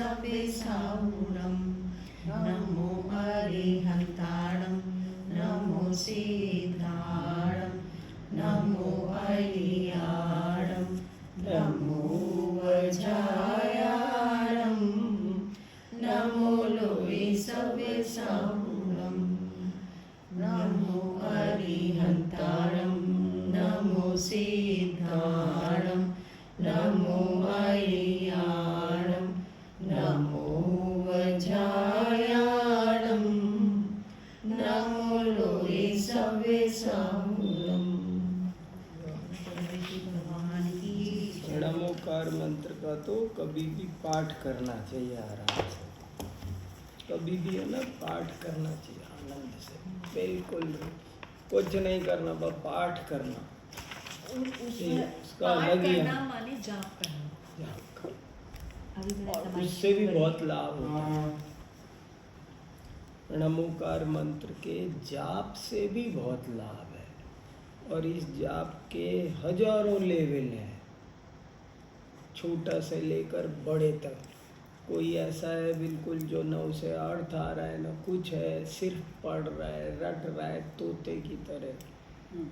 सव्यसाऊणं नमो अरिहन्ताणं नमो सिद्धाणं नमो अलियाणं नमो वज्रायाणं नमो लोये सव्यसाऊणं नमो अरिहन्ताणं नमो सिद्धाणं नमो अलियाणं नमो वज्रायाणं नमो लोये सव्यसाऊणं। नमोकार मंत्र का तो कभी भी पाठ करना चाहिए आराम से, कभी भी है ना पाठ करना चाहिए आनंद से, बिल्कुल कुछ नहीं करना, बस पाठ करना। उसका अलग ही माने जाप करना, और उससे भी बहुत लाभ होता है। नमोकार मंत्र के जाप से भी बहुत लाभ है, और इस जाप के हजारों लेवल हैं, छोटा से लेकर बड़े तक। कोई ऐसा है बिल्कुल जो न उसे अर्थ आ रहा है न कुछ है, सिर्फ पढ़ रहा है, रट रहा है तोते की तरह,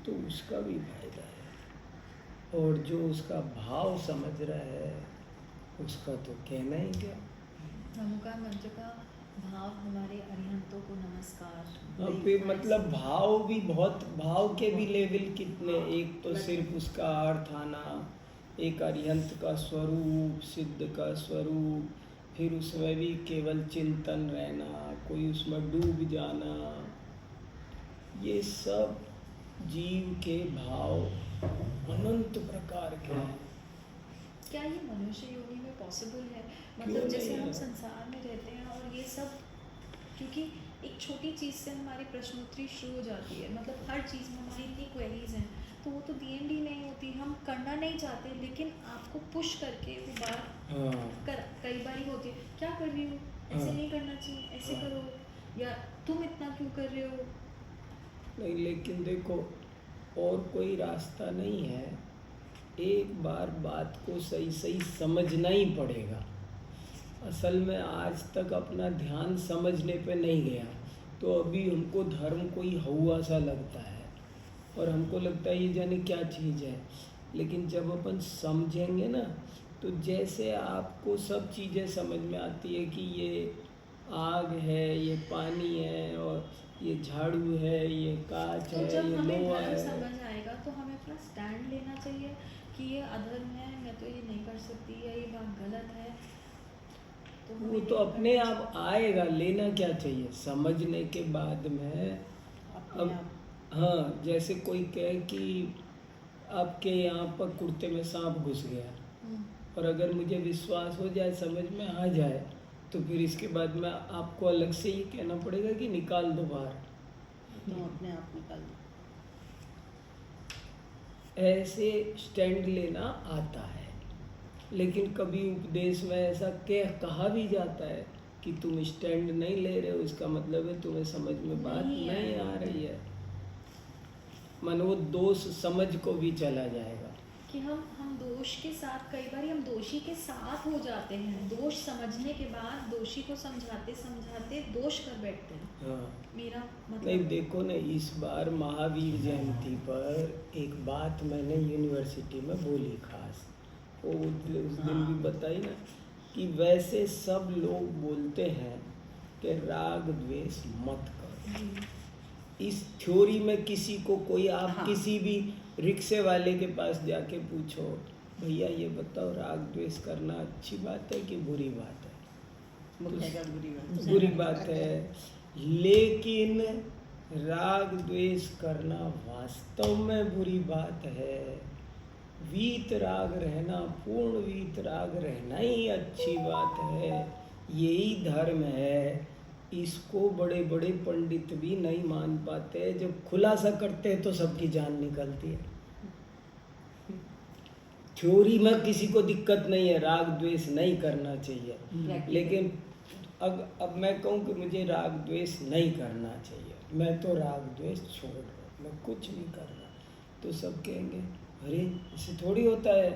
तो उसका भी फायदा है। और जो उसका भाव समझ रहा है उसका तो कहना ही क्या। नमोकार मंत्र का भाव हमारे अरिहंतों को नमस्कार। फिर मतलब भाव भी बहुत, भाव के भी लेवल कितने, एक तो सिर्फ उसका अर्थ आना, एक अरिहंत का स्वरूप, सिद्ध का स्वरूप, फिर उसमें भी केवल चिंतन रहना, कोई उसमें डूब जाना, ये सब जीव के भाव अनंत प्रकार के हैं। क्या ये मनुष्य योनि में पॉसिबल है? मतलब जैसे हम संसार में रहते हैं और ये सब, क्योंकि एक छोटी चीज़ से हमारी प्रश्नोत्तरी शुरू हो जाती है, मतलब हर चीज़ में हमारी इतनी क्वेरीज हैं, तो वो तो दी एंड ही नहीं होती। हम करना नहीं चाहते, लेकिन आपको पुश करके वो बात कई बार होती है, क्या कर रही हो, ऐसे नहीं करना चाहिए, ऐसे करो, या तुम इतना क्यों कर रहे हो। नहीं, लेकिन देखो और कोई रास्ता नहीं है, एक बार बात को सही सही समझना ही पड़ेगा। असल में आज तक अपना ध्यान समझने पे नहीं गया, तो अभी हमको धर्म कोई हवा सा लगता है, और हमको लगता है ये जाने क्या चीज़ है। लेकिन जब अपन समझेंगे ना, तो जैसे आपको सब चीज़ें समझ में आती है कि ये आग है, ये पानी है, और ये झाड़ू है, ये कांच है, ये लोहा है। समझ आएगा तो हमें अपना स्टैंड लेना चाहिए कि ये अधर्म है, मैं तो ये नहीं कर सकती, या ये बात गलत है। तो वो तो अपने आप आएगा, लेना क्या चाहिए समझने के बाद में। अब हाँ, जैसे कोई कहे कि आपके यहाँ पर कुर्ते में सांप घुस गया, और अगर मुझे विश्वास हो जाए, समझ में आ जाए, तो फिर इसके बाद में आपको अलग से ये कहना पड़ेगा कि निकाल दो बाहर, तो अपने आप निकाल दो। ऐसे स्टैंड लेना आता है, लेकिन कभी उपदेश में ऐसा कहा भी जाता है कि तुम स्टैंड नहीं ले रहे हो, इसका मतलब है तुम्हें समझ में बात नहीं आ रही है। मन वो दोष समझ को भी चला जाएगा कि हम दोष के साथ, कई बार हम दोषी के साथ हो जाते हैं, दोष समझने के बाद दोषी को समझाते समझाते दोष कर बैठते हैं। हाँ, मेरा मतलब नहीं देखो ना, इस बार महावीर जयंती पर एक बात मैंने यूनिवर्सिटी में बोली खास, वो उस दिन भी बताई ना, कि वैसे सब लोग बोलते हैं कि राग द्वेष मत करो। इस थ्योरी में किसी को कोई, आप किसी भी रिक्शे वाले के पास जाके पूछो, भैया ये बताओ राग द्वेष करना अच्छी बात है कि बुरी बात है? बुरी बात है। लेकिन राग द्वेष करना वास्तव में बुरी बात है। वीत राग रहना, पूर्ण वीत राग रहना ही अच्छी बात है, यही धर्म है। इसको बड़े बड़े पंडित भी नहीं मान पाते, जब खुलासा करते हैं तो सबकी जान निकलती है। थ्योरी में किसी को दिक्कत नहीं है, राग द्वेष नहीं करना चाहिए, लेकिन अब मैं कहूँ कि मुझे राग द्वेष नहीं करना चाहिए, मैं तो राग द्वेष छोड़ रहा, मैं कुछ नहीं कर रहा, तो सब कहेंगे अरे ऐसे थोड़ी होता है,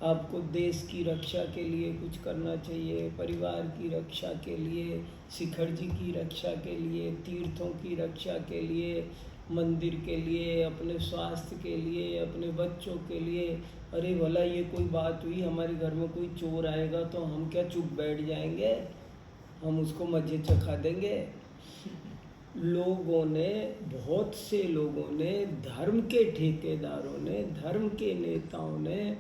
आपको देश की रक्षा के लिए कुछ करना चाहिए, परिवार की रक्षा के लिए, शिखर जी की रक्षा के लिए, तीर्थों की रक्षा के लिए, मंदिर के लिए, अपने स्वास्थ्य के लिए, अपने बच्चों के लिए। अरे भला ये कोई बात हुई, हमारे घर में कोई चोर आएगा तो हम क्या चुप बैठ जाएंगे? हम उसको मजे चखा देंगे? लोगों ने, बहुत से लोगों ने, धर्म के ठेकेदारों ने, धर्म के नेताओं ने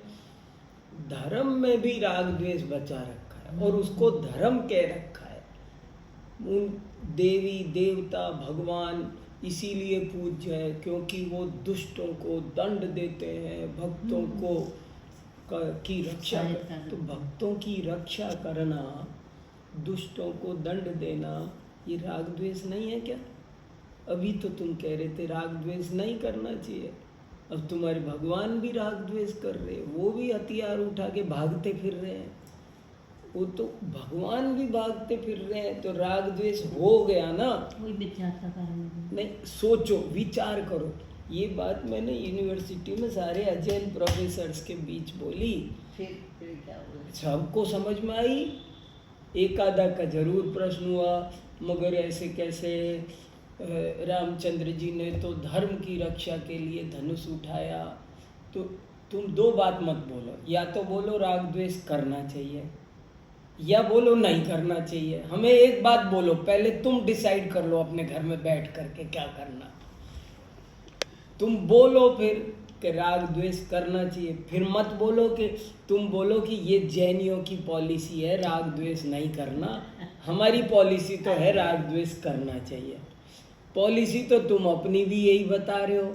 धर्म में भी राग द्वेष बचा रखा है और उसको धर्म कह रखा है। उन देवी देवता भगवान इसीलिए पूज्य है क्योंकि वो दुष्टों को दंड देते हैं, भक्तों को की रक्षा। तो भक्तों की रक्षा करना, दुष्टों को दंड देना, ये राग द्वेष नहीं है क्या? अभी तो तुम कह रहे थे राग द्वेष नहीं करना चाहिए, अब तुम्हारे भगवान भी राग द्वेष कर रहे हैं, वो भी हथियार उठा के भागते फिर रहे हैं। वो तो भगवान भी भागते फिर रहे हैं, तो राग द्वेष हो गया ना। कोई विचार का कारण नहीं, सोचो, विचार करो। ये बात मैंने यूनिवर्सिटी में सारे अजैन प्रोफेसर्स के बीच बोली, फिर क्या बोले? सबको समझ में आई। एक आधा का जरूर प्रश्न हुआ, मगर ऐसे कैसे? रामचंद्र जी ने तो धर्म की रक्षा के लिए धनुष उठाया। तो तुम दो बात मत बोलो, या तो बोलो राग द्वेष करना चाहिए या बोलो नहीं करना चाहिए। हमें एक बात बोलो, पहले तुम डिसाइड कर लो अपने घर में बैठ करके क्या करना। तुम बोलो फिर कि राग द्वेष करना चाहिए, फिर मत बोलो कि तुम बोलो कि ये जैनियों की पॉलिसी है राग द्वेष नहीं करना। हमारी पॉलिसी तो है राग द्वेष करना चाहिए। पॉलिसी तो तुम अपनी भी यही बता रहे हो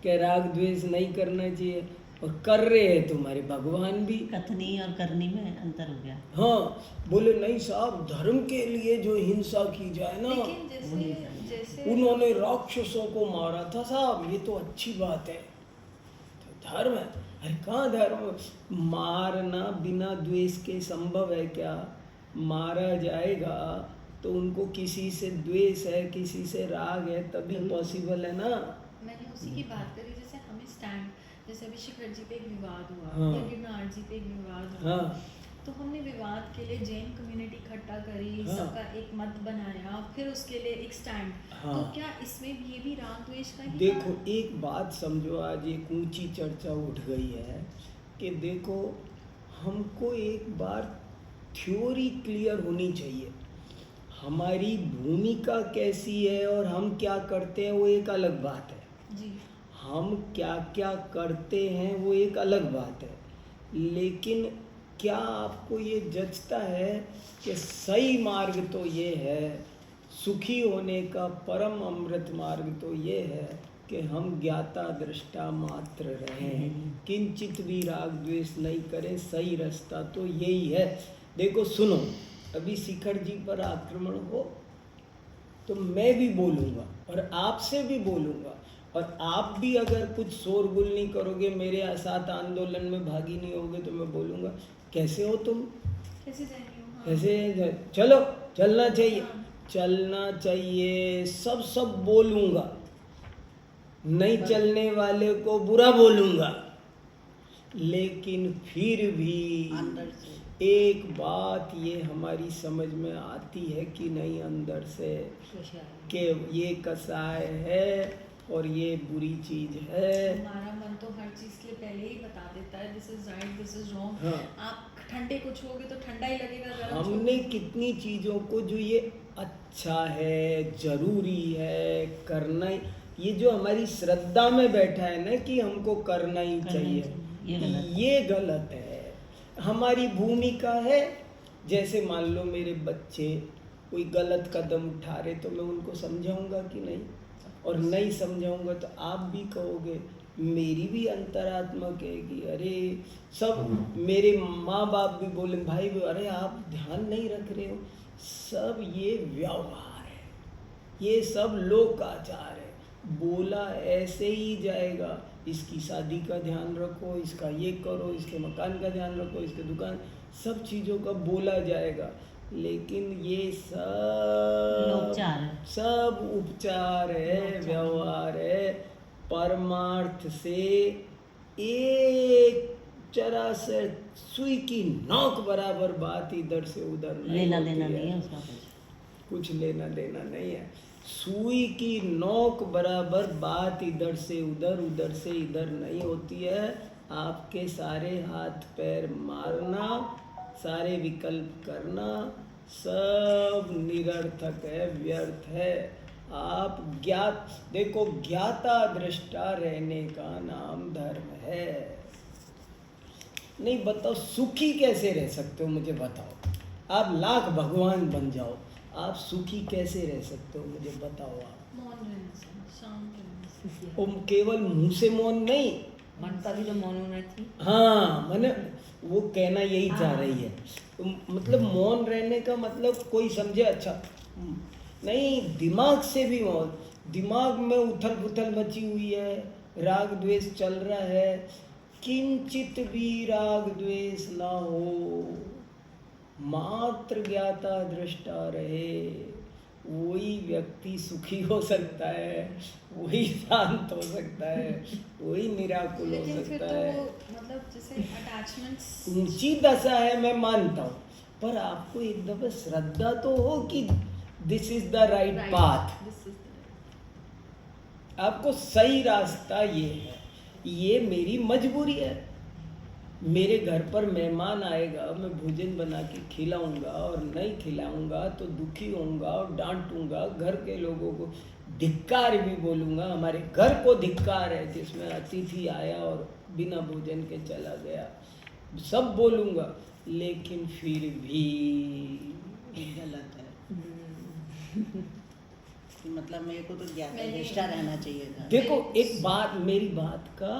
कि राग द्वेष नहीं करना चाहिए, और कर रहे हैं तुम्हारे भगवान भी। कथनी और करनी में अंतर हो गया। हाँ, बोले नहीं साहब, धर्म के लिए जो हिंसा की जाए ना, लेकिन जैसे उन्होंने राक्षसों को मारा था साहब, ये तो अच्छी बात है, तो धर्म है। अरे कहाँ धर्म? मारना बिना द्वेष के संभव है क्या? मारा जाएगा तो उनको किसी से द्वेष है, किसी से राग है, तभी पॉसिबल है ना। मैंने उसी की बात करी, जैसे हमें स्टैंड, जैसे अभी शिखर जी पे एक विवाद हुआ, हाँ। या गिरनार जी पे एक विवाद हुआ, हाँ, तो हमने विवाद के लिए जैन कम्युनिटी इकट्ठा करी, हाँ। सबका एक मत बनाया, फिर उसके लिए एक स्टैंड। हाँ। तो क्या इसमें भी ये भी राग द्वेष का ही देखो काम? एक बात समझो, आज एक ऊंची चर्चा उठ गई है कि देखो, हमको एक बार थ्योरी क्लियर होनी चाहिए। हमारी भूमिका कैसी है और हम क्या करते हैं वो एक अलग बात है। जी। हम क्या क्या करते हैं वो एक अलग बात है, लेकिन क्या आपको ये जचता है कि सही मार्ग तो ये है, सुखी होने का परम अमृत मार्ग तो ये है कि हम ज्ञाता दृष्टा मात्र रहें, किंचित भी राग द्वेष नहीं करें। सही रास्ता तो यही है। देखो सुनो, अभी शिखर जी पर आक्रमण हो तो मैं भी बोलूँगा और आपसे भी बोलूँगा, और आप भी अगर कुछ शोरगुल नहीं करोगे, मेरे साथ आंदोलन में भागी नहीं होगे, तो मैं बोलूँगा कैसे हो तुम, कैसे जाएंगे? हाँ। कैसे चलो, चलना चाहिए, हाँ। चलना चाहिए, सब बोलूँगा, नहीं चलने वाले को बुरा बोलूँगा। लेकिन फिर भी अंदर से एक बात ये हमारी समझ में आती है कि नहीं अंदर से, कि ये कसाय है और ये बुरी चीज है। हमारा मन तो हर चीज के लिए पहले ही बता देता है, this is right, this is wrong. हाँ। आप ठंडे को छुओगे तो ठंडा ही लगेगा, गर्म हमने कितनी चीज़ों को जो ये अच्छा है, जरूरी है, करना ही, ये जो हमारी श्रद्धा में बैठा है ना कि हमको करना ही चाहिए, ये गलत है। हमारी भूमिका है, जैसे मान लो मेरे बच्चे कोई गलत कदम उठा रहे तो मैं उनको समझाऊंगा कि नहीं, और नहीं समझाऊंगा तो आप भी कहोगे, मेरी भी अंतरात्मा कहेगी अरे, सब मेरे माँ बाप भी बोले भाई अरे आप ध्यान नहीं रख रहे हो। सब ये व्यवहार है, ये सब लोकाचार है, बोला ऐसे ही जाएगा। इसकी शादी का ध्यान रखो, इसका ये करो, इसके मकान का ध्यान रखो, इसके दुकान, सब चीज़ों का बोला जाएगा, लेकिन ये सब उपचार है, व्यवहार है। परमार्थ से एक जरा से सुई की नोक बराबर बात इधर से उधर नहीं लेना होती देना है। नहीं है उसका कुछ लेना देना नहीं है। सुई की नोक बराबर बात इधर से उधर, उधर से इधर नहीं होती है। आपके सारे हाथ पैर मारना, सारे विकल्प करना सब निरर्थक है, व्यर्थ है। आप देखो ज्ञाता दृष्टा रहने का नाम धर्म है। नहीं बताओ सुखी कैसे रह सकते हो, मुझे बताओ। आप लाख भगवान बन जाओ, आप सुखी कैसे रह सकते हो, मुझे बताओ। आप मौन रहने से, शांत रहने से। वो केवल मुंह से मौन नहीं, मन का भी तो मौन होना थी। हाँ मैंने वो कहना यही चाह रही है। मतलब मौन रहने का मतलब कोई समझे अच्छा नहीं, दिमाग से भी मौन। दिमाग में उथल पुथल मची हुई है, राग द्वेष चल रहा है, किंचित भी राग द्वेष ना हो, मात्र ज्ञाता दृष्टा रहे, वही व्यक्ति सुखी हो सकता है, वही शांत हो सकता है, वही निराकुल हो लेकिन फिर सकता तो है। वो मतलब जैसे अटैचमेंट्स ऊंची दशा है, मैं मानता हूँ, पर आपको एक दफा श्रद्धा तो हो कि this is the right path. आपको सही रास्ता ये है, ये मेरी मजबूरी है। मेरे घर पर मेहमान आएगा, मैं भोजन बना के खिलाऊंगा और नहीं खिलाऊंगा तो दुखी होऊंगा और डांटूंगा, घर के लोगों को धिक्कार भी बोलूंगा। हमारे घर को धिक्कार है जिसमें अतिथि आया और बिना भोजन के चला गया, सब बोलूंगा, लेकिन फिर भी गलत है। मतलब मेरे को तो ज्ञाता निष्ठा रहना चाहिए था। देखो एक बात, मेरी बात का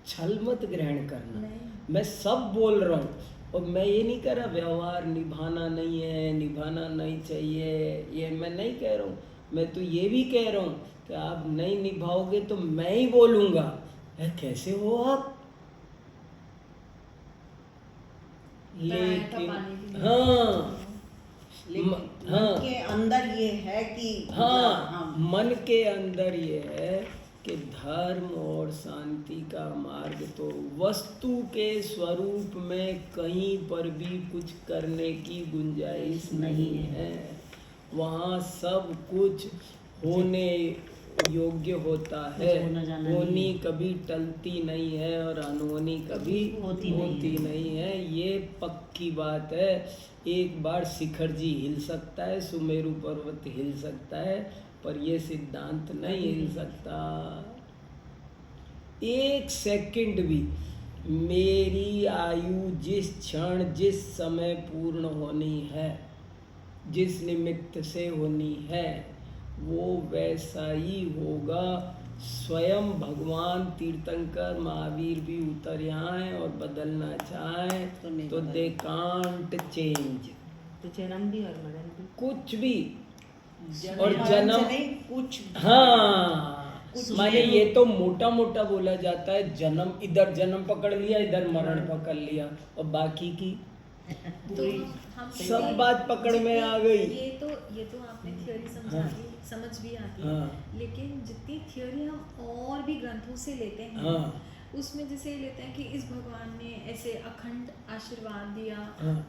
छल मत ग्रहण करना। मैं सब बोल रहा हूँ और मैं ये नहीं कह रहा व्यवहार निभाना नहीं है, निभाना नहीं चाहिए, ये मैं नहीं कह रहा हूँ। मैं तो ये भी कह रहा हूँ कि आप नहीं निभाओगे तो मैं ही बोलूँगा। कैसे हो आप? लेकिन हाँ, लेकिन मन के अंदर ये है कि हाँ, मन के अंदर ये है कि धर्म और शांति का मार्ग तो वस्तु के स्वरूप में कहीं पर भी कुछ करने की गुंजाइश नहीं है। वहाँ सब कुछ होने योग्य होता है, होनी कभी टलती नहीं है और अनहोनी कभी होती नहीं है। ये पक्की बात है। एक बार शिखर जी हिल सकता है, सुमेरु पर्वत हिल सकता है, पर ये सिद्धांत नहीं हिल सकता। एक सेकंड भी मेरी आयु जिस क्षण जिस समय पूर्ण होनी है, जिस निमित्त से होनी है, वो वैसा ही होगा। स्वयं भगवान तीर्थंकर महावीर भी उतर आए और बदलना चाहें तो दे कांट चेंज। तो जन्म भी और मरण भी कुछ भी और मरण जन्म से नहीं, कुछ हाँ माने ये तो मोटा मोटा बोला जाता है, जन्म इधर जन्म पकड़ लिया, इधर मरण पकड़ लिया, और बाकी की तो हम सब बात पकड़ में आ गई। ये तो आपने थ्योरी समझा दी, समझ भी आती है। लेकिन जितनी थ्योरी हम और भी ग्रंथों से लेते हैं, उसमें जैसे लेते हैं कि इस भगवान ने ऐसे अखंड आशीर्वाद दिया,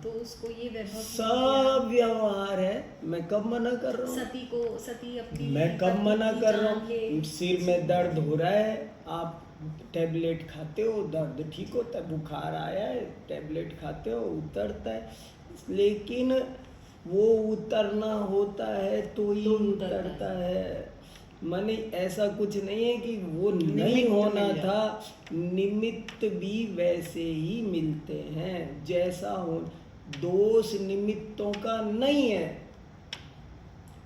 तो उसको ये वैभव सब व्यवहार है। मैं कब मना कर रहा हूँ? सती अपनी मैं कब मना कर रहा जान ले। हूँ? सिर में दर्द हो रहा है, आप टैबलेट खाते हो, दर्द ठीक होता है। बुखार आया है, टैबलेट खाते हो, उतरता है। लेकिन वो उतरना होता है तो ही उतरता है। माने ऐसा कुछ नहीं है कि वो नहीं होना था, निमित्त भी वैसे ही मिलते हैं जैसा हो। दोष निमित्तों का नहीं है,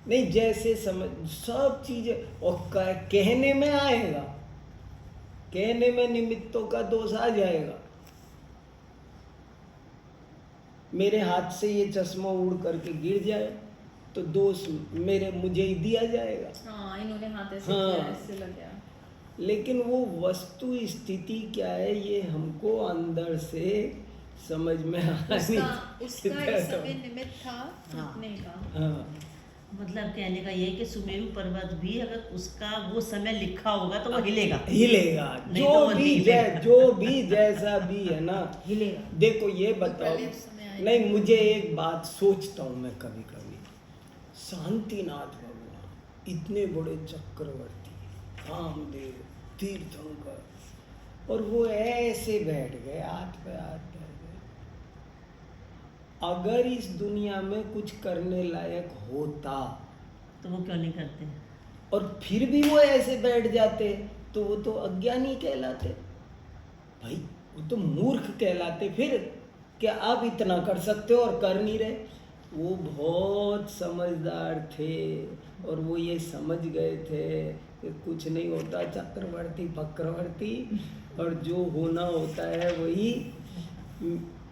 नहीं जैसे समझ सब चीजें। और कहने में आएगा, कहने में निमित्तों का दोष आ जाएगा। मेरे हाथ से ये चश्मा उड़ करके गिर जाए तो दोष मुझे ही दिया जाएगा। हाँ, इन्होंने हाथ ऐसे किया, ऐसे लग गया। लेकिन वो वस्तु स्थिति क्या है, ये हमको अंदर से समझ में आनी। उसका इस समय निमित्त था टूटने का। हाँ, मतलब कहने का ये है कि सुमेरु पर्वत भी अगर उसका वो समय लिखा होगा तो वो हिलेगा। हिलेगा, नहीं तो वो नहीं हिलेगा। जो भी जैसा भी है ना हिलेगा। देखो ये बताओ, पहले समय आएगा। नहीं मुझे एक बात सोचता हूँ मैं कभी कभी, शांतिनाथ भगवान इतने बड़े चक्रवर्ती, कामदेव, तीर्थंकर, और वो ऐसे बैठ गए, हाथ पे हाथ धर गए। अगर इस दुनिया में कुछ करने लायक होता तो वो क्यों नहीं करते? और फिर भी वो ऐसे बैठ जाते तो वो तो अज्ञानी कहलाते भाई, वो तो मूर्ख कहलाते। फिर क्या आप इतना कर सकते हो और कर नहीं रहे? वो बहुत समझदार थे और वो ये समझ गए थे कि कुछ नहीं होता, चक्रवर्ती फक्रवर्ती, और जो होना होता है वही।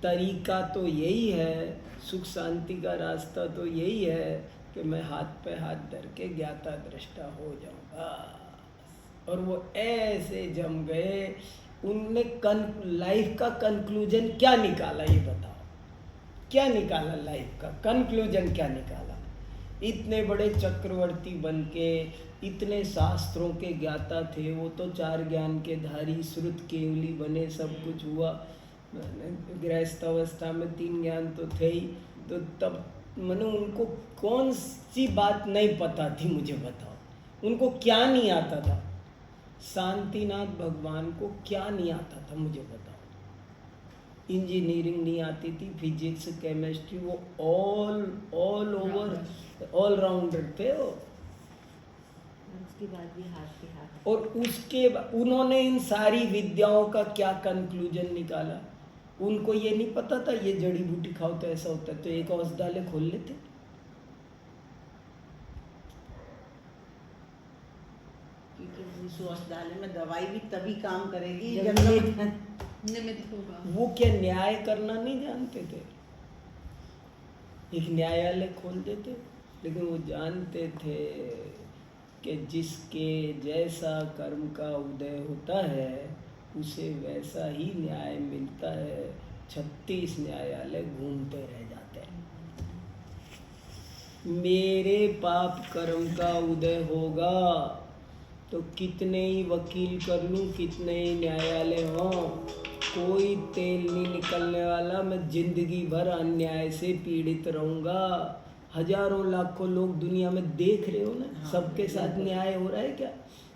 तरीका तो यही है, सुख शांति का रास्ता तो यही है कि मैं हाथ पे हाथ धर के ज्ञाता दृष्टा हो जाऊंगा। और वो ऐसे जम गए, उनने लाइफ का कंक्लूजन क्या निकाला ये बताओ, क्या निकाला लाइफ का कंक्लूजन, क्या निकाला? इतने बड़े चक्रवर्ती बन के, इतने शास्त्रों के ज्ञाता थे, वो तो 4 ज्ञान के धारी, श्रुत केवली बने, सब कुछ हुआ। गृहस्थ अवस्था में 3 ज्ञान तो थे ही, तो तब मैंने उनको कौन सी बात नहीं पता थी मुझे बताओ, उनको क्या नहीं आता था? शांतिनाथ भगवान को क्या नहीं आता था मुझे बताओ? इंजीनियरिंग नहीं आती थी, फिजिक्स, केमिस्ट्री, वो ऑल ओवर ऑल राउंडर थे वो। उसके बाद भी हाथ पे हाथ। और उसके उन्होंने इन सारी विद्याओं का क्या कंक्लूजन निकाला? उनको ये नहीं पता था ये जड़ी बूटी खाओ तो ऐसा होता है, तो एक औषधालय खोल लेते। क्योंकि उस औषधालय में दवाई भी तभी काम करेगी जब जब निमित्त होगा। वो क्या न्याय करना नहीं जानते थे? एक न्यायालय खोल देते। लेकिन वो जानते थे कि जिसके जैसा कर्म का उदय होता है उसे वैसा ही न्याय मिलता है। 36 न्यायालय घूमते रह जाते हैं। मेरे पाप कर्म का उदय होगा तो कितने ही वकील कर लूं, कितने ही न्यायालय हों, कोई तेल नहीं निकलने वाला। मैं जिंदगी भर अन्याय से पीड़ित रहूंगा। हजारों लाखों लोग दुनिया में देख रहे हो ना, सबके साथ न्याय हो रहा है क्या?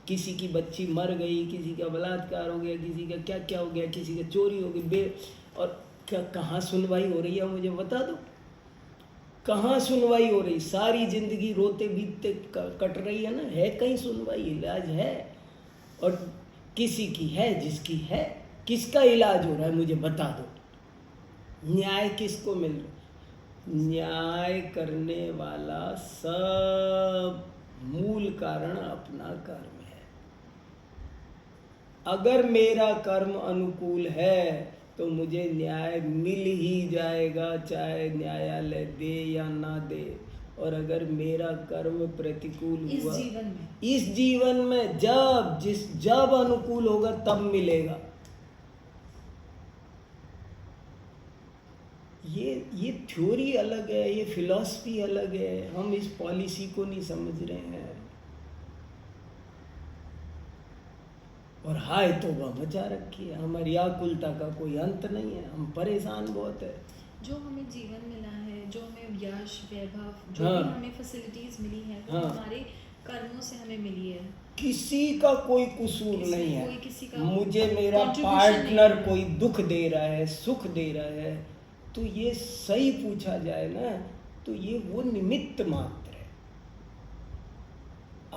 किसी की बच्ची मर गई, किसी का बलात्कार हो गया, किसी का क्या क्या हो गया, किसी का चोरी हो गई, और क्या कहाँ सुनवाई हो रही है मुझे बता दो? कहाँ सुनवाई हो रही? सारी जिंदगी रोते बीतते कट रही है ना, है कहीं सुनवाई? इलाज है? और किसी की है, जिसकी है, किसका इलाज हो रहा है मुझे बता दो? न्याय किसको मिल रहा है? न्याय करने वाला सब मूल कारण अपना कर्म है। अगर मेरा कर्म अनुकूल है तो मुझे न्याय मिल ही जाएगा, चाहे न्यायालय दे या ना दे। और अगर मेरा कर्म प्रतिकूल हुआ इस जीवन में जब अनुकूल होगा तब मिलेगा। ये थ्योरी अलग है, ये फिलॉसफी अलग है, हम इस पॉलिसी को नहीं समझ रहे हैं। और हाय तौबा मचा रखी है, हमारी आकुलता का कोई अंत नहीं है, हम परेशान बहुत है। जो हमें जीवन मिला है, जो हमें यश वैभव, जो हाँ। भी हमें फैसिलिटीज मिली है, वो हाँ। हमारे कर्मों से हमें मिली है। किसी का कोई कसूर नहीं है। कोई किसी का मुझे मेरा contribution पार्टनर नहीं है। कोई दुख दे रहा है, सुख दे रहा है, तो ये सही पूछा जाए ना, तो ये वो निमित्त मात्र है।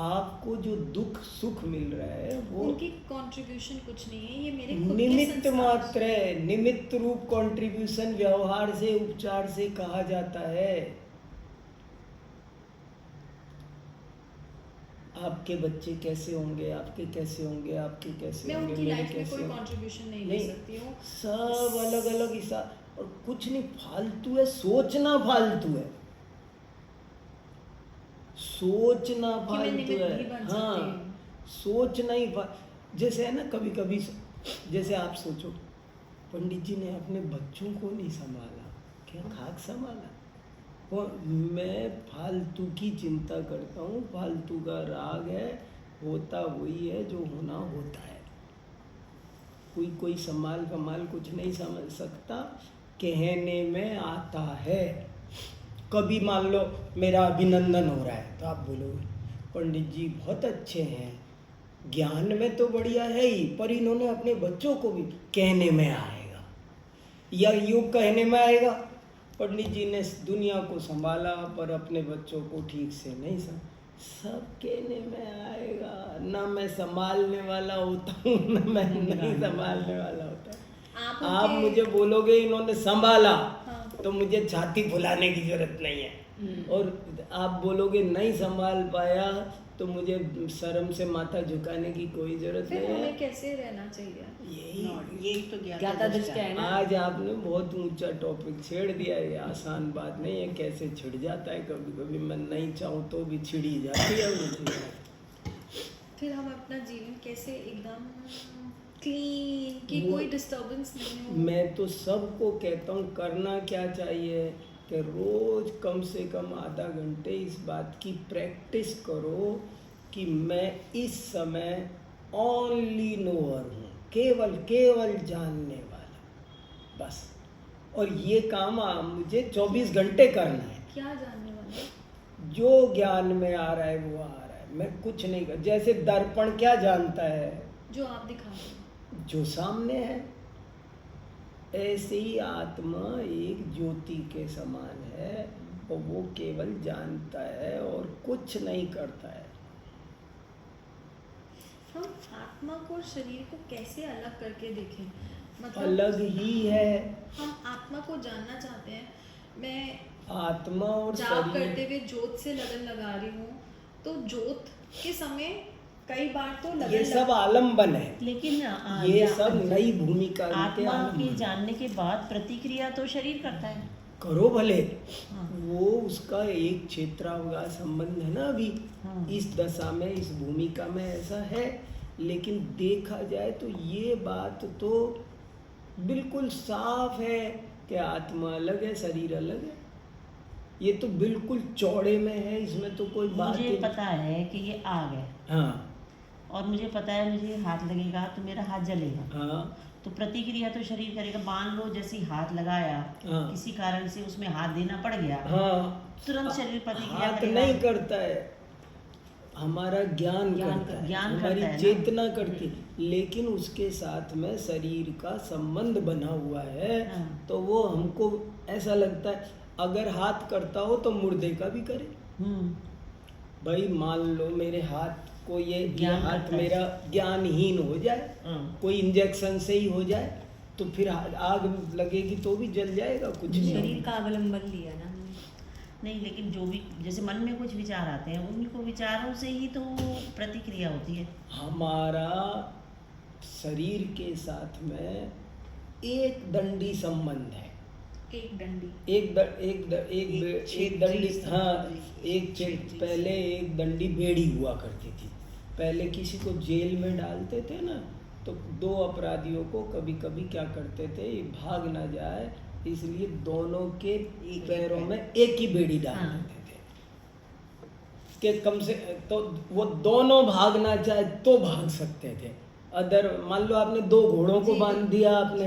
आपको जो दुख सुख मिल रहा है वो उनकी कंट्रीब्यूशन कुछ नहीं है, ये मेरे खुद के निमित्त संस्कार। मात्र है। निमित्त रूप कंट्रीब्यूशन व्यवहार से, उपचार से कहा जाता है। आपके बच्चे कैसे होंगे, आपके कैसे होंगे, आपके कैसे मैं होंगे, उनकी मेरे लाइफ में कैसे कोई होंगे। कंट्रीब्यूशन नहीं दे सकती हूँ। सब अलग अलग हिसाब, और कुछ नहीं, फालतू है, सोचना फालतू है, सोचना कि मैं फालतू निमित्त है। भी बन सकती हाँ, हूँ। सोचना ही जैसे है ना, कभी कभी जैसे आप सोचो, पंडित जी ने अपने बच्चों को नहीं संभाला, क्या खाक संभाला? मैं फालतू की चिंता करता हूँ, फालतू का राग है, होता वही है जो होना होता है। कोई संभाल कमाल कुछ नहीं समझ सकता, कहने में आता है। कभी मान लो मेरा अभिनंदन हो रहा है तो आप बोलोगे पंडित जी बहुत अच्छे हैं, ज्ञान में तो बढ़िया है ही, पर इन्होंने अपने बच्चों को भी, कहने में आएगा या यूँ कहने में आएगा पंडित जी ने दुनिया को संभाला पर अपने बच्चों को ठीक से नहीं सब कहने में आएगा। ना मैं संभालने वाला होता हूँ ना मैं नहीं संभालने वाला होता। आप मुझे बोलोगे इन्होंने संभाला तो मुझे छाती फुलाने की जरूरत नहीं है, और आप बोलोगे नहीं संभाल पाया तो मुझे शर्म से माथा झुकाने की कोई जरूरत नहीं है। हमें कैसे रहना चाहिए? यही तो ज्ञाता दृष्टा है ना। आज आपने बहुत ऊंचा टॉपिक छेड़ दिया है, ये आसान बात नहीं है। कैसे छिड़ जाता है कभी कभी, मैं नहीं चाहूँ तो भी छिड़ी जाती है मुझे। फिर हम अपना जीवन कैसे एकदम क्लीन कि कोई डिस्टर्बेंस नहीं हो? मैं तो सबको कहता हूँ करना क्या चाहिए कि रोज कम से कम आधा घंटे इस बात की प्रैक्टिस करो कि मैं इस समय ओनली नोअर हूँ, केवल जानने वाला, बस। और ये काम मुझे 24 घंटे करना है। क्या जानने वाला? जो ज्ञान में आ रहा है वो आ रहा है, मैं कुछ नहीं कर। जैसे दर्पण क्या जानता है? जो आप दिखा रहे हो, जो सामने है। ऐसे ही आत्मा एक ज्योति के समान है और वो केवल जानता है और कुछ नहीं करता है। हम आत्मा को और शरीर को कैसे अलग करके देखें? मतलब अलग ही है। हम आत्मा को जानना चाहते हैं। मैं आत्मा और जाप करते शरीर, हुए जोत से लगन लगा रही हूँ, तो जोत के समय कई बार तो लगन ये सब आलम्बन है। लेकिन ये सब नई भूमिका के आत्मा आलम्बन के है। जानने के बाद प्रतिक्रिया तो शरीर करता है। करो भले, हाँ। वो उसका एक क्षेत्रावकाश संबंध है ना अभी। हाँ। इस दशा में, इस भूमिका में ऐसा है। लेकिन देखा जाए तो ये बात तो बिल्कुल साफ है कि आत्मा अलग है, शरीर अलग है। ये तो बिल्कुल चौड़े में है, इसमें तो कोई बात मुझे ही पता है कि ये आग है, हाँ और मुझे पता है मुझे हाथ लगेगा तो मेरा हाथ जलेगा। हाँ तो प्रतिक्रिया तो शरीर करेगा। मान लो जैसे ही हाथ लगाया, हाँ। किसी कारण से उसमें हाथ देना पड़ गया, हाँ, तुरंत शरीर प्रतिक्रिया हाथ करेगा। नहीं करता है, हमारा ज्ञान करता है, ज्ञान हमारी करता है ना। चेतना करती है। लेकिन उसके साथ में शरीर का संबंध बना हुआ है। हाँ। तो वो हमको ऐसा लगता है अगर हाथ करता हो तो मुर्दे का भी करे। भाई मान लो मेरे हाथ को ये ज्ञान हाथ करता है। मेरा ज्ञानहीन हो जाए, हाँ। कोई इंजेक्शन से ही हो जाए, तो फिर आग लगेगी तो भी जल जाएगा, कुछ नहीं शरीर होगा। का अवलंबन लिया ना हमने। नहीं, लेकिन जो भी जैसे मन में कुछ विचार आते हैं, उनको विचारों से ही तो प्रतिक्रिया होती है। हमारा शरीर के साथ में एक दंडी संबंध है। एक डंडी, एक दंडी, हाँ, पहले एक दंडी बेड़ी हुआ करती थी। पहले किसी को जेल में डालते थे ना, तो दो अपराधियों को कभी कभी क्या करते थे, ये भाग ना जाए इसलिए दोनों के पैरों में एक ही बेड़ी डाल हाँ। देते थे कि कम से तो वो दोनों भाग ना जाए तो भाग सकते थे। अदर मान लो आपने दो घोड़ों को बांध दिया आपने,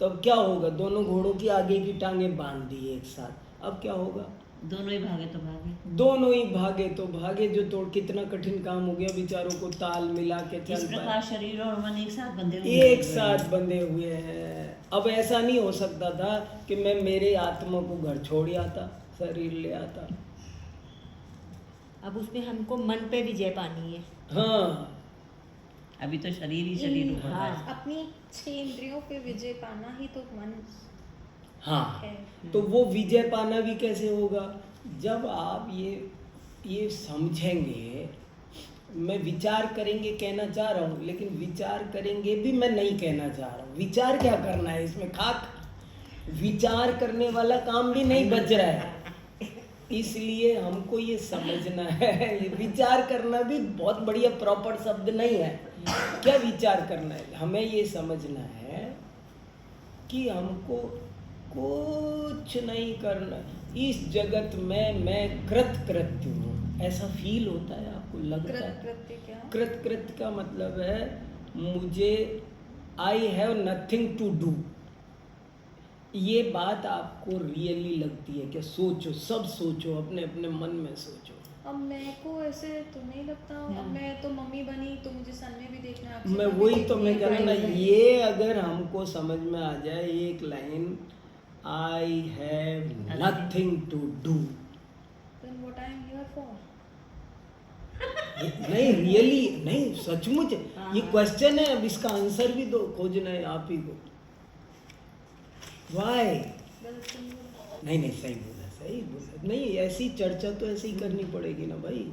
तब क्या होगा? दोनों घोड़ों की आगे की टांगें बांध दी एक साथ, अब क्या होगा? दोनों ही भागे तो भागे। दोनों ही भागे तो भागे। जो तो कितना कठिन काम हो गया, बेचारों को ताल मिला के इस चल प्रकार पाए। शरीर और मन एक साथ बंधे हुए एक साथ बंधे हुए हैं। अब ऐसा नहीं हो सकता था कि मैं मेरे आत्मा को घर छोड़ आता, शरीर ले आता। अब उसमें हमको मन पे विजय पानी है। हाँ, अभी तो शरीर ही शरीर हुआ है। हाँ। अपनी 6 इंद्रियों पे विजय पाना ही तो मन हाँ। है। तो वो विजय पाना भी कैसे होगा? जब आप ये समझेंगे। मैं विचार करेंगे कहना चाह रहा हूँ, लेकिन विचार करेंगे भी मैं नहीं कहना चाह रहा हूँ। विचार क्या करना है इसमें? खाक विचार करने वाला काम भी नहीं बच रहा है। इसलिए हमको ये समझना है, ये विचार करना भी बहुत बढ़िया प्रॉपर शब्द नहीं है। क्या विचार करना है? हमें ये समझना है कि हमको कुछ नहीं करना। इस जगत में मैं कृतकृत्य हूँ, ऐसा फील होता है आपको, लगता है? कृत्य क्या? कृतकृत्य का मतलब है मुझे I have nothing to do. ये बात आपको रियली लगती है क्या? सोचो, सब सोचो, अपने अपने मन में सोचो। अब मेरे को ऐसे तो नहीं लगता। अब मैं तो मम्मी बनी तो मुझे सन में भी देखना है, अक्षय मैं का भी वही तो देखना मैं है, कह रहा हूँ ना, प्राइवेट है। ये अगर हमको समझ में आ जाए एक line, I have nothing to do, Then what I am here for? नहीं रियली, नहीं सचमुच ये क्वेश्चन है, अब इसका आंसर भी दो, खोजना है आप ही को। वाई? गलत तो नहीं बोला। नहीं नहीं, सही बोला, सही बोला। नहीं, ऐसी चर्चा तो ऐसे ही करनी पड़ेगी ना भाई।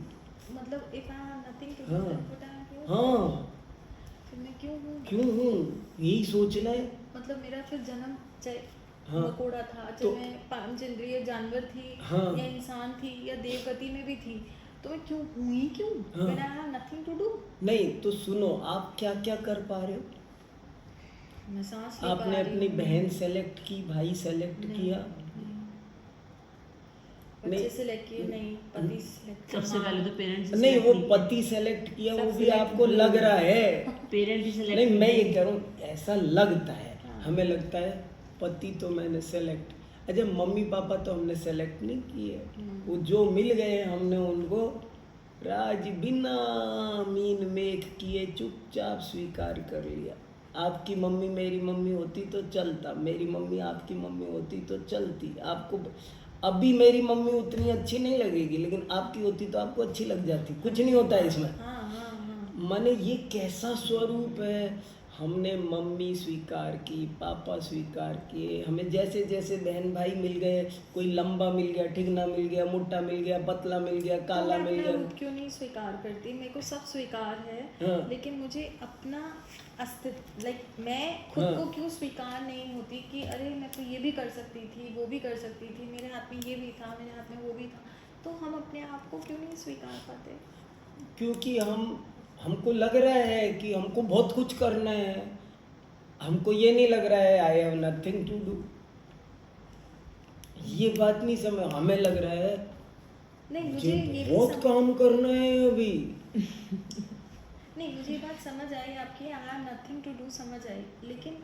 मतलब if I have nothing to do, हाँ। then what I am here for? हाँ, फिर मैं क्यों हूँ? क्यों हूँ, यही सोचना है। मतलब मेरा फिर जन्म चाहे हाँ। मकोड़ा था, चाहे तो- मैं पांच इंद्रिय जानवर थी, हाँ। या इंसान थी, या देवगति में भी थी, तो मैं क्यों हुई क्यों? हाँ। When I have nothing to do। नहीं तो सुनो, आप क्या क्या कर पा रहे हो? मैं सांस ले आपने पा रही अपनी हूँ। बहन सेलेक्ट की, भाई सेलेक्ट नहीं, किया? नहीं। नहीं। बच्चे सेलेक्ट किए नहीं, पति सेलेक्ट सबसे पहले तो पेरेंट्स नहीं, वो पति सेलेक्ट किया, वो सब भी select आपको लग रहा है। पेरेंट ही select नहीं, मैं ये किए। कह रहा हूँ, ऐसा लगता है, हाँ। हमें लगता है पति तो मैंने सेलेक्ट, अच्छा मम्मी पापा तो हमने सेलेक्ट नहीं किए, वो जो मिल गए हमने उनको राज बिना मीन मेघ किए चुपचाप स्वीकार कर लिया। आपकी मम्मी मेरी मम्मी होती तो चलता, मेरी मम्मी आपकी मम्मी होती तो चलती। आपको अभी मेरी मम्मी उतनी अच्छी नहीं लगेगी, लेकिन आपकी होती तो आपको अच्छी लग जाती, कुछ नहीं होता इसमें। हाँ हाँ हाँ। माने ये कैसा स्वरूप है, हमने मम्मी स्वीकार की, पापा स्वीकार किए, हमें जैसे जैसे बहन भाई मिल गए, कोई लंबा मिल गया, ठिगना मिल गया, मोटा मिल गया, पतला मिल गया, तो काला मैं मिल अपना गया। रूप क्यों नहीं स्वीकार करती? मेरे को सब स्वीकार है, हाँ। लेकिन मुझे अपना अस्तित्व, लाइक मैं खुद हाँ। को क्यों स्वीकार नहीं होती कि अरे मैं तो ये भी कर सकती थी, वो भी कर सकती थी, मेरे हाथ में ये भी था, मेरे हाथ में वो भी था। तो हम अपने आप को क्यों नहीं स्वीकार पाते? क्योंकि हमको लग रहा है कि हमको बहुत कुछ करना है, हमको ये नहीं लग रहा है I have nothing to do. ये बात नहीं समझ, हमें लग रहा है नहीं, मुझे ये भी बहुत काम करना है अभी। नहीं, मुझे ये बात समझ आई आपकी, I have nothing to do समझ आई, लेकिन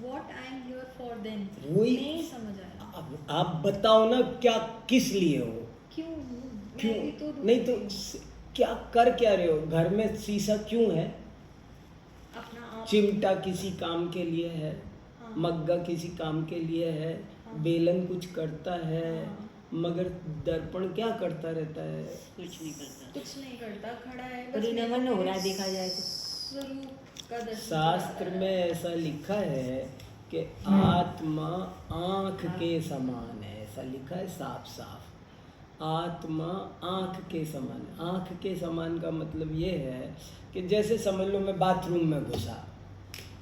what I am here for then वही नहीं समझ आया। अब आप बताओ ना, क्या किस लिए हो, क्यों हूँ? क्यों? मैं भी तो नहीं तो क्या कर क्या रहे हो? घर में शीशा क्यों है? अपना आप चिमटा किसी काम के लिए है, हाँ। मग्गा किसी काम के लिए है, हाँ। बेलन कुछ करता है, हाँ। मगर दर्पण क्या करता रहता है? कुछ नहीं करता। कुछ नहीं करता, खड़ा है बस। परिणमन मेरे हो रहा है, देखा जाए तो। स्वरूप का दर्शन शास्त्र करा रहा में है। ऐसा लिखा है कि आत्मा आँख के समान है, ऐसा लिखा है साफ साफ। आत्मा आँख के समान है। आँख के समान का मतलब ये है कि जैसे समझ लो मैं बाथरूम में घुसा,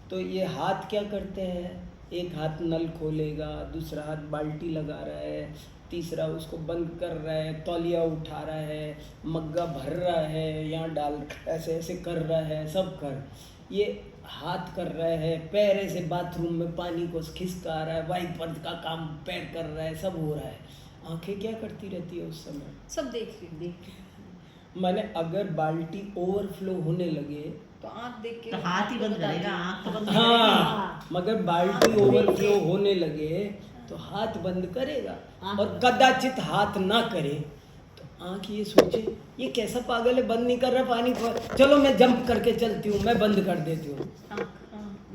तो ये हाथ क्या करते हैं? एक हाथ नल खोलेगा, दूसरा हाथ बाल्टी लगा रहा है, तीसरा उसको बंद कर रहा है, तौलिया उठा रहा है, मग्गा भर रहा है, यहाँ डाल ऐसे ऐसे कर रहा है, सब कर ये हाथ कर रहा है, पैर ऐसे बाथरूम में पानी को खिसका रहा है, वाइपर का काम पैर कर रहा है, सब हो रहा है। आंखें क्या करती रहती है उस समय? सब देख रही हूँ। माने अगर बाल्टी ओवरफ्लो होने लगे तो आँख देख के तो हाथ ही आपको बंद बता करेगा, दी। आँख तो बंद हाँ, मगर बाल्टी हाथ ओवरफ्लो देख के। होने लगे तो हाथ बंद करेगा, हाँ। और कदाचित हाथ ना करे तो आँख ये सोचे ये कैसा पागल है, बंद नहीं कर रहा पानी, चलो मैं जंप करके चलती हूँ, मैं बंद कर देती हूँ।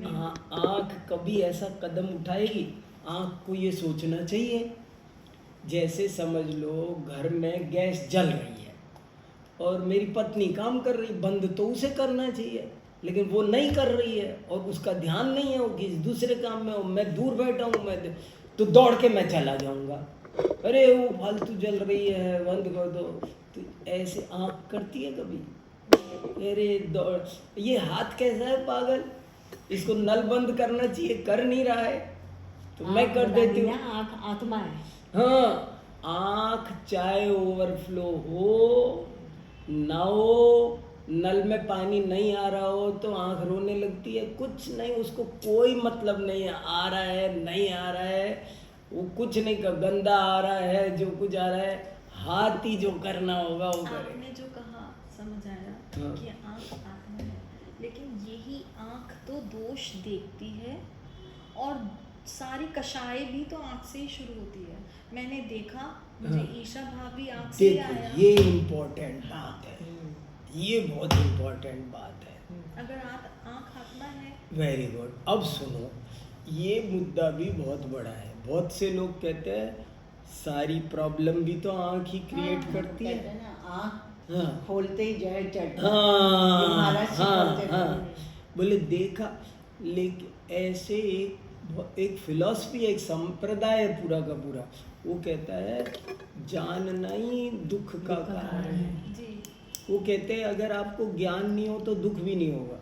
हाँ, आँख कभी ऐसा कदम उठाएगी? आँख को ये सोचना चाहिए। जैसे समझ लो घर में गैस जल रही है और मेरी पत्नी काम कर रही, बंद तो उसे करना चाहिए, लेकिन वो नहीं कर रही है और उसका ध्यान नहीं है, वो किसी दूसरे काम में हो, मैं दूर बैठा हूँ, मैं तो दौड़ के मैं चला जाऊँगा, अरे वो फालतू जल रही है, बंद कर दो। तो ऐसे आँख करती है कभी? अरे दौड़, ये हाथ कैसा है पागल, इसको नल बंद करना चाहिए, कर नहीं रहा है, तो मैं कर देती हूँ। आँख आत्मा है। हाँ, आँख चाहे ओवरफ्लो हो ना हो, नल में पानी नहीं आ रहा हो तो आँख रोने लगती है, कुछ नहीं, उसको कोई मतलब नहीं है, आ रहा है नहीं आ रहा है, वो कुछ नहीं कर, गंदा आ रहा है जो कुछ आ रहा है, हाथ ही जो करना होगा वो करे। आपने जो कहा समझ आया हाँ। कि आँख आत्मा है, लेकिन यही आँख तो दोष देखती है और सारी कषाय भी तो आँख से ही शुरू होती है। मैंने देखा, मुझे हाँ। ईर्षा भाव भी आँख से ही देखो आया। ये इम्पोर्टेंट बात है, ये बहुत इम्पोर्टेंट बात है। अगर आप आँख आत्मा है, वेरी गुड। अब सुनो, ये मुद्दा भी बहुत बड़ा है। बहुत से लोग कहते हैं सारी प्रॉब्लम भी तो आँख ही क्रिएट हाँ, करती है। कहते हैं ना, आँख हाँ खोलते ही जहर चढ़ता है। हाँ महाराज जी हाँ बोलते थे। हाँ, बोले देखा, लेकिन ऐसे एक फिलॉसफी, एक संप्रदाय है पूरा का पूरा, वो कहता है जानना ही दुख का कारण है। जी वो कहते हैं अगर आपको ज्ञान नहीं हो तो दुख भी नहीं होगा,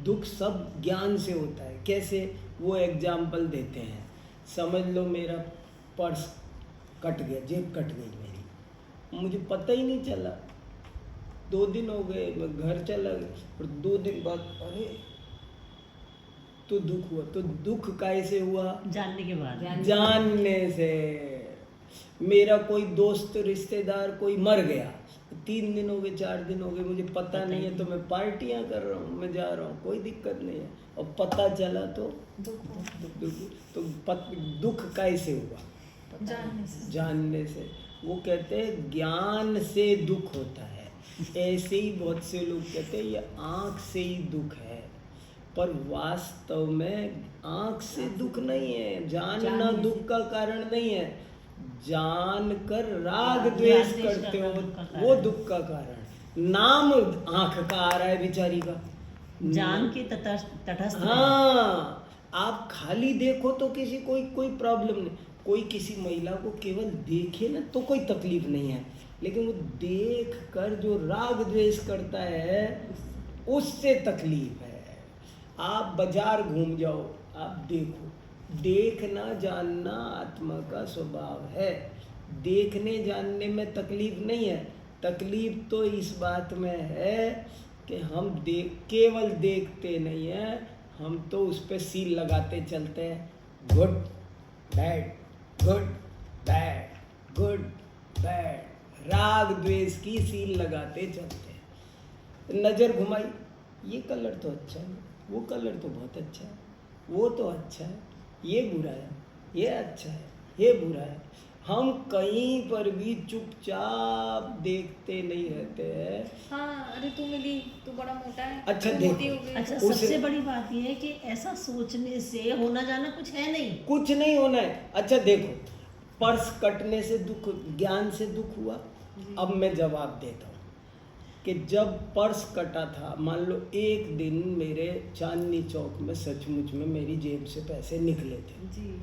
दुख सब ज्ञान से होता है। कैसे? वो एग्जाम्पल देते हैं, समझ लो मेरा पर्स कट गया, जेब कट गई मेरी, मुझे पता ही नहीं चला, 2 दिन हो गए, मैं घर चला गया और 2 दिन बाद अरे तो दुख हुआ। तो दुख कैसे हुआ? जानने के बाद। जानने से। मेरा कोई दोस्त रिश्तेदार कोई मर गया, 3 दिन हो गए, 4 दिन हो गए, मुझे पता नहीं है, तो मैं पार्टियां कर रहा हूँ, मैं जा रहा हूँ, कोई दिक्कत नहीं है, और पता चला तो दुख कैसे हुआ? जानने से। जानने से। वो कहते हैं ज्ञान से दुख होता है। ऐसे ही बहुत से लोग कहते हैं ये आँख से ही दुख है, पर वास्तव में आँख से दुख नहीं है, जानना दुख का कारण नहीं है। जानकर राग द्वेष करते हो वो दुख का कारण। नाम आँख का आ रहा है बेचारी का, जान के तटस्थ है। हाँ, आप खाली देखो तो किसी कोई प्रॉब्लम नहीं। कोई किसी महिला को केवल देखे ना तो कोई तकलीफ नहीं है, लेकिन वो देख कर जो राग द्वेष करता है उससे तकलीफ है। आप बाजार घूम जाओ, आप देखो, देखना जानना आत्मा का स्वभाव है। देखने जानने में तकलीफ नहीं है, तकलीफ तो इस बात में है कि हम केवल देखते नहीं हैं, हम तो उस पर सील लगाते चलते हैं, good bad, good bad, good bad, राग द्वेष की सील लगाते चलते हैं। नज़र घुमाई, ये कलर तो अच्छा है, वो कलर तो बहुत अच्छा है, वो तो अच्छा है, ये बुरा है, ये अच्छा है, ये बुरा है। हम कहीं पर भी चुपचाप देखते नहीं रहते हैं। हाँ, अरे तू मिली, तू बड़ा मोटा है, अच्छा, तू देखो। मोटी हो गई। अच्छा, उसे- सबसे बड़ी बात यह है कि ऐसा सोचने से होना जाना कुछ है नहीं। कुछ नहीं होना है। अच्छा देखो, पर्स कटने से दुख, ज्ञान से दुख हुआ। अब मैं जवाब देता हूँ कि जब पर्स कटा था, मान लो एक दिन मेरे चांदनी चौक में सचमुच में मेरी जेब से पैसे निकले थे, जी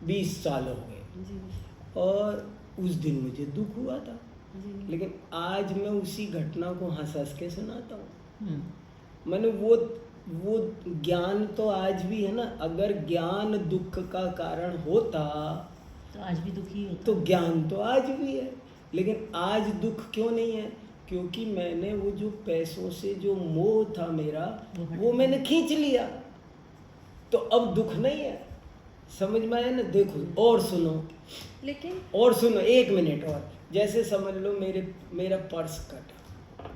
20 साल हो गए, जी और उस दिन मुझे दुख हुआ था। जी। लेकिन आज मैं उसी घटना को हंस के सुनाता हूँ। हम्म। मैंने वो ज्ञान तो आज भी है ना। अगर ज्ञान दुख का कारण होता तो आज भी दुखी होता। तो ज्ञान तो आज भी है, लेकिन आज दुख क्यों नहीं है? क्योंकि मैंने वो जो पैसों से जो मोह था मेरा, वो मैंने खींच लिया, तो अब दुख नहीं है। समझ में आया ना? देखो और सुनो, लेकिन और सुनो, 1 मिनट और। जैसे समझ लो मेरा पर्स कटा,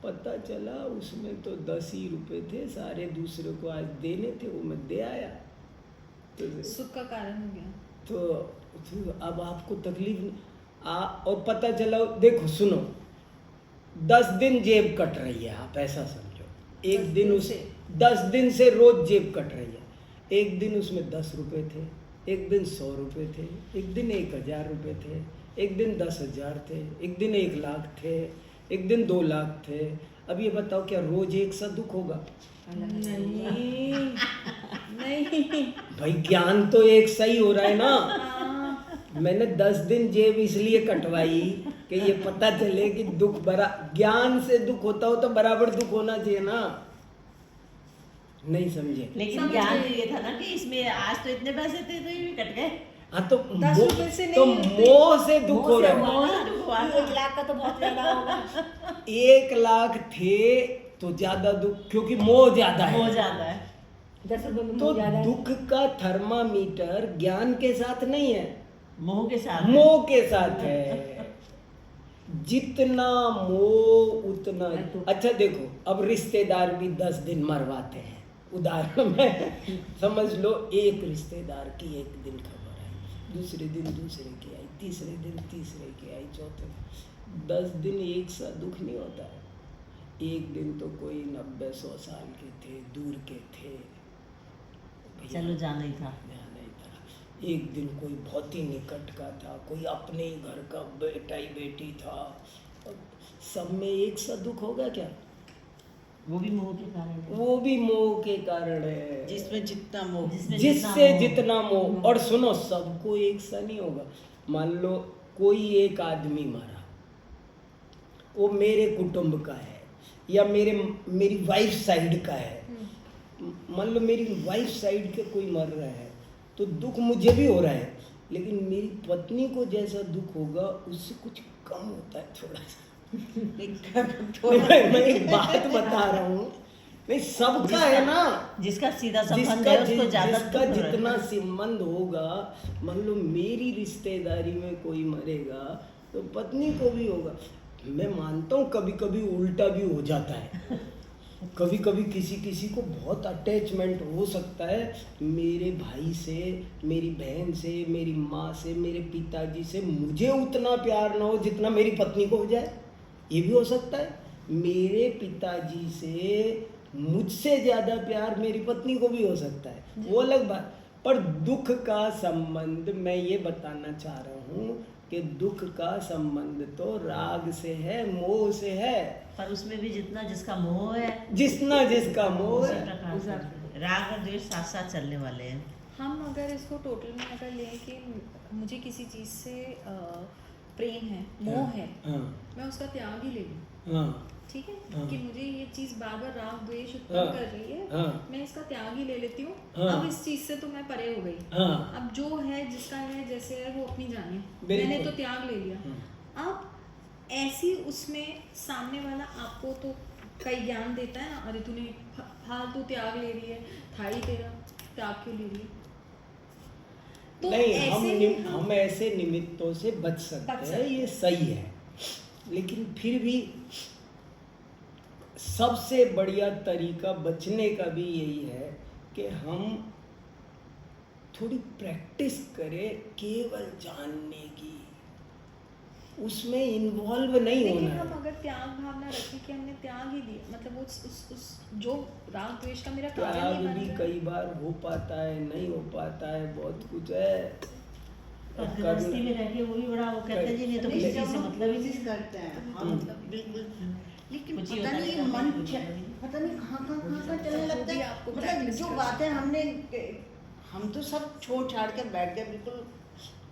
पता चला उसमें तो 10 ही रुपए थे, सारे दूसरे को आज देने थे, वो मैं दे आया, तो सुख का कारण हो गया। तो अब आपको तकलीफ और पता चला। देखो सुनो, 10 दिन जेब कट रही है, आप ऐसा समझो। 10 दिन उस से? 10 दिन से रोज जेब कट रही है। एक दिन उसमें 10 रुपए थे, एक दिन 100 रुपए थे, एक दिन 1000 रुपए थे, एक दिन 10,000 थे, एक दिन 1 लाख थे, एक दिन 2 लाख थे। अब ये बताओ, क्या रोज एक सा दुख होगा? नहीं नहीं। भाई ज्ञान तो एक सा ही हो रहा है ना। हाँ, मैंने 10 दिन जेब इसलिए कटवाई कि ये पता चले कि दुख ज्ञान से दुख होता हो तो बराबर दुख होना चाहिए ना। नहीं समझे? लेकिन समझ ज्ञान गई। तो ये था ना कि इसमें आज तो इतने पैसे थे तो ये भी कट गए। हाँ तो 10 रुपए से नहीं तो होते। मोह से दुख हो मोह से रहा है। हुआ मोह से दुख हुआ ना। था। 1 लाख का तो बहुत ज्यादा होगा। 1 लाख थे तो ज्यादा दुख, क्योंकि मोह ज्यादा हो है। जाता है। 10 रुपए में तो ज्यादा है। दुख का थर्मामीटर ज्ञान के साथ नहीं है, मोह के साथ मोह के साथ है। जितना मोह उतना। अच्छा देखो, अब रिश्तेदार भी 10 दिन मरवाते हैं। उदाहरण में समझ लो, एक रिश्तेदार की एक दिन खबर आई, दूसरे दिन दूसरे की आई, तीसरे दिन तीसरे की आई, चौथे 10 दिन एक सा दुख नहीं होता है। एक दिन तो कोई 90-100 साल के थे, दूर के थे, चलो जाना ही था। एक दिन कोई बहुत ही निकट का था, कोई अपने ही घर का बेटा ही बेटी था। सब में एक सा दुख होगा क्या? वो भी मोह के कारण है। वो भी मोह के कारण है, जिसमें जितना मोह, जिससे जितना मोह। और सुनो, सबको एक सा नहीं होगा। मान लो कोई एक आदमी मरा, वो मेरे कुटुंब का है या मेरी वाइफ साइड का है। मान लो मेरी वाइफ साइड के कोई मर रहा है तो दुख मुझे भी हो रहा है, लेकिन मेरी पत्नी को जैसा दुख होगा उससे कुछ कम होता है थोड़ा सा। मैं एक बात बता रहा हूँ, नहीं सबका है ना, जिसका सीधा संबंध है उसको ज्यादा जिसका दुख हो रहा है। जितना संबंध होगा। मान लो मेरी रिश्तेदारी में कोई मरेगा तो पत्नी को भी होगा। मैं मानता हूँ कभी कभी उल्टा भी हो जाता है, कभी कभी किसी को बहुत अटैचमेंट हो सकता है। मेरे भाई से, मेरी बहन से, मेरी माँ से, मेरे पिताजी से मुझे उतना प्यार ना हो जितना मेरी पत्नी को हो जाए, ये भी हो सकता है। मेरे पिताजी से मुझसे ज़्यादा प्यार मेरी पत्नी को भी हो सकता है, वो अलग बात। पर दुख का संबंध, मैं ये बताना चाह रहा हूँ कि दुख का संबंध तो राग से है, मोह से है। पर उसमें भी जितना जिसका मोह है, जिसका मोह उसी है। प्रकार से राग और द्वेष साथ साथ चलने वाले हैं। हम अगर इसको टोटल में अगर लें कि मुझे किसी चीज़ से प्रेम है, मोह है, हाँ, मैं उसका त्याग ही ले लूँ, हाँ, ठीक है, हाँ। कि मुझे ये चीज़ बार बार राग द्वेष उत्पन्न हाँ, कर रही है, हाँ। मैं इसका त्याग ही ले लेती हूँ। हाँ। अब इस चीज़ से तो मैं परे हो गई। हाँ, अब जो है, जिसका है, जैसे है, वो अपनी जाने, बिल्कुल। मैंने तो त्याग ले लिया। अब ऐसी उसमें सामने वाला आपको तो कई ज्ञान देता है ना, अरे तूने फालतू त्याग ले रही है, था ही तेरा, त्याग क्यों ले रही है? तो नहीं, ऐसे ही हम ऐसे निमित्तों से बच सकते हैं, ये सही है। लेकिन फिर भी सबसे बढ़िया तरीका बचने का भी यही है कि हम थोड़ी प्रैक्टिस करें केवल जानने की, उसमें इन्वॉल्व नहीं लेकिन होना हम है। अगर त्याग भावना रखें कि हमने त्याग ही दिया, मतलब उस जो राग द्वेष का मेरा कारण त्याग नहीं बन भी रहा। कई बार हो पाता है, नहीं हो पाता है, बहुत कुछ है। पर गृहस्थी में रह के वो भी बड़ा वो कहते हैं जी, नहीं तो किसी चीज से मतलब ही कोशिश नहीं। करते हैं हम, बिल्कुल। लेकिन कुछ ही पता होता नहीं रहता है, मन कुछ होता नहीं। पता नहीं कहाँ चलने वो लगता भी है। आपको मतलब practice जो कर बातें हमने, हम तो सब छोड़ छाड़ के बैठ गए बिल्कुल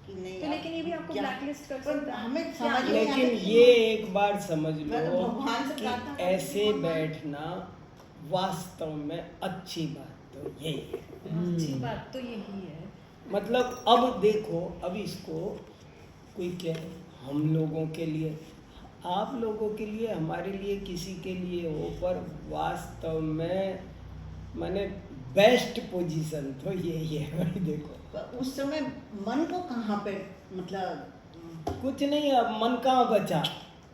कि नहीं। तो लेकिन ये भी आपको क्या- blacklist कर पर सकता है। हमें क्या- समझ नहीं लेकिन आता कि ये एक बार समझ मैं तो लो भगवान से कि प्रार्थना करती ऐसे हूँ, भगवान। बैठना वास्तव में अच्छी बात तो यही है। अच्छी बात तो यही है। मतलब अब देखो, अब इसको कोई कहे हम लोगों के लिए, आप लोगों के लिए, हमारे लिए, किसी के लिए हो, पर वास्तव में माने बेस्ट पोजीशन तो यही है भाई। देखो पर उस समय मन को कहाँ पे, मतलब कुछ नहीं, अब मन कहाँ बचा,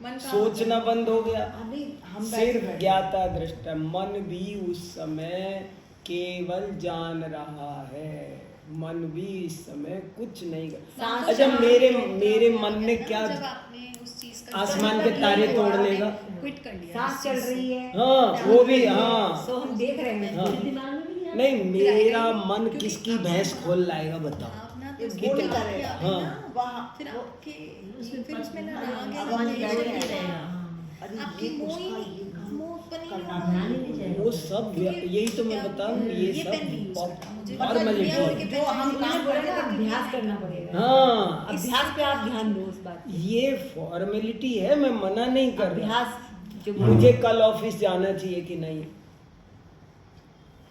मन का सोचना बंद हो गया, अभी हम सिर्फ बैठे ज्ञाता दृष्टा। मन भी उस समय केवल जान रहा है, मन भी इस समय कुछ नहीं कर। अच्छा, मेरे मन ने क्या, जब आपने उस चीज का आसमान के तारे तोड़ लेगा, क्विट कर लिया, सांस चल रही है, हाँ वो भी, हाँ तो हम देख रहे हैं। हाँ। दिमाग में भी नहीं नहीं, मेरा मन क्योंकि किसकी भैंस खोल लाएगा बताओ। आप ना ये तो बोल उसके करेगा। आप ना, हाँ। वहाँ फिर आपके उसमें फिर उसमें ना हाँ, राग है, अब ना मन द्वेष बैठ है, ही रहेगा, हाँ। अरे आपकी ये मोह उसका ही ये काम मोह उत्पन्न ही करना नहीं ध्यान ही होगा। नहीं जाएगा। वो सब यही तो मैं बता रहा हूँ, ये ये पेन भी यूज सब करता है मुझे, फॉर्मेलिटी दुनिया भर है। के जो हम पेन काम यूज करते करता हैं, है, अभ्यास करना पड़ेगा। हाँ, अभ्यास पे आप ध्यान दो उस बात पे। ये फॉर्मेलिटी है, मैं मना नहीं कर रहा। अभ्यास जो मुझे कल ऑफिस जाना चाहिए कि नहीं,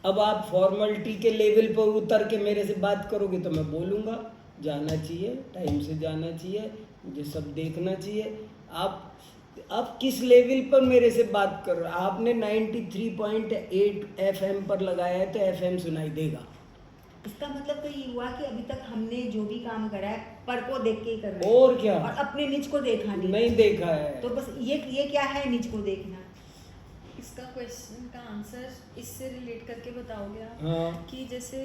अब आप फॉर्मेलिटी के लेवल पर उतर के मेरे से बात करोगे तो मैं बोलूँगा जाना चाहिए, टाइम से जाना चाहिए, मुझे सब देखना चाहिए। आप आप किस लेवल पर मेरे से बात कर रहे हो? आपने 93.8 FM पर लगाया है तो FM सुनाई देगा। इसका मतलब तो ये हुआ कि अभी तक हमने जो भी काम करा है पर को देख के ही कर रहे हैं और क्या? और अपने निज को देखा नहीं देखा है। तो बस ये क्या है निज को देखना? इसका क्वेश्चन का आंसर इससे रिलेट करके बताओगे आप हाँ। कि जैसे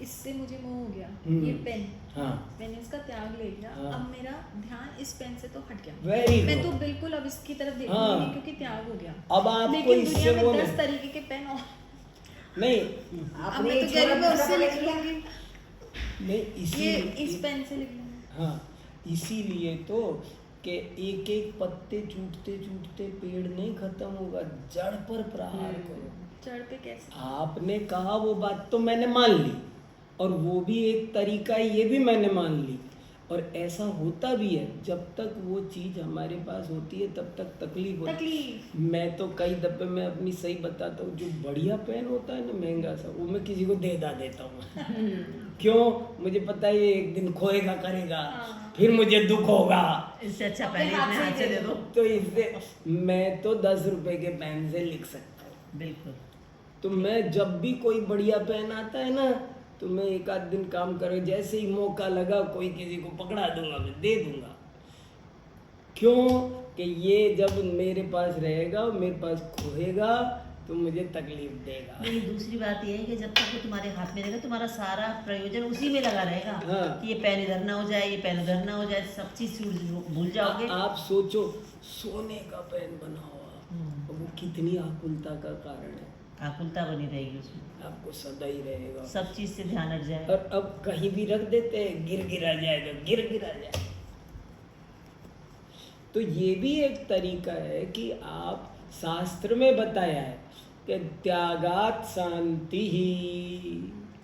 इससे मुझे मोह हो गया, हम्म। ये पेन, हाँ। मैंने इसका त्याग ले लिया, हाँ। अब मेरा ध्यान इस पेन से तो हट गया, Very मैं good. तो बिल्कुल अब इसकी तरफ हाँ। देखूंगी नहीं क्योंकि त्याग हो गया। अब आपको लेकिन इससे दुनिया वो में 10 नहीं। तरीके के पेन और नहीं अब मैं तो कह रही हूँ मैं उससे लिख लूंगी, नहीं ये इस पेन से लिख लूंगी। हाँ, इसीलिए तो कि एक एक पत्ते टूटते टूटते पेड़ नहीं खत्म होगा, जड़ पर प्रहार करो। चढ़ पे कैसे? आपने कहा वो बात तो मैंने मान ली, और वो भी एक तरीका है, ये भी मैंने मान ली, और ऐसा होता भी है। जब तक वो चीज़ हमारे पास होती है तब तक तकलीफ होती है। तकलीफ मैं तो कई दफ़े मैं अपनी सही बताता हूँ, जो बढ़िया पेन होता है ना महंगा सा, वो मैं किसी को दे देता हूँ। क्यों? मुझे पता है ये एक दिन खोएगा करेगा, हाँ। फिर मुझे दुख होगा, इससे अच्छा अपने पहले हाथ अपने हाथ से से दे दे दो। तो इससे मैं तो 10 रुपए के पेन से लिख सकता हूँ। बिल्कुल। तो मैं जब भी कोई बढ़िया पेन आता है ना, तो मैं एक आध दिन काम करो, जैसे ही मौका लगा कोई किसी को पकड़ा दूंगा, मैं दे दूंगा। क्यों? कि ये जब मेरे पास रहेगा और मेरे पास खोएगा तो मुझे तकलीफ देगा। नहीं, दूसरी बात ये है कि जब तक वो तुम्हारे हाथ में रहेगा तुम्हारा सारा प्रयोजन उसी में लगा रहेगा। हाँ। कि ये पेन इधर ना हो जाए, ये पेन उधर ना हो जाए, सब चीज भूल जाओगे। आप सोचो, सोने का पेन बना हुआ, और वो कितनी आकुलता का कारण है। आकुलता बनी रहेगी उसमें, आपको सदा ही रहेगा। सब चीज से ध्यान हट जाए। और अब कहीं भी रख देते हैं, गिरा जाए तो गिरा जाए। तो ये भी एक तरीका है कि आप, शास्त्र में बताया है कि त्यागात शांति ही,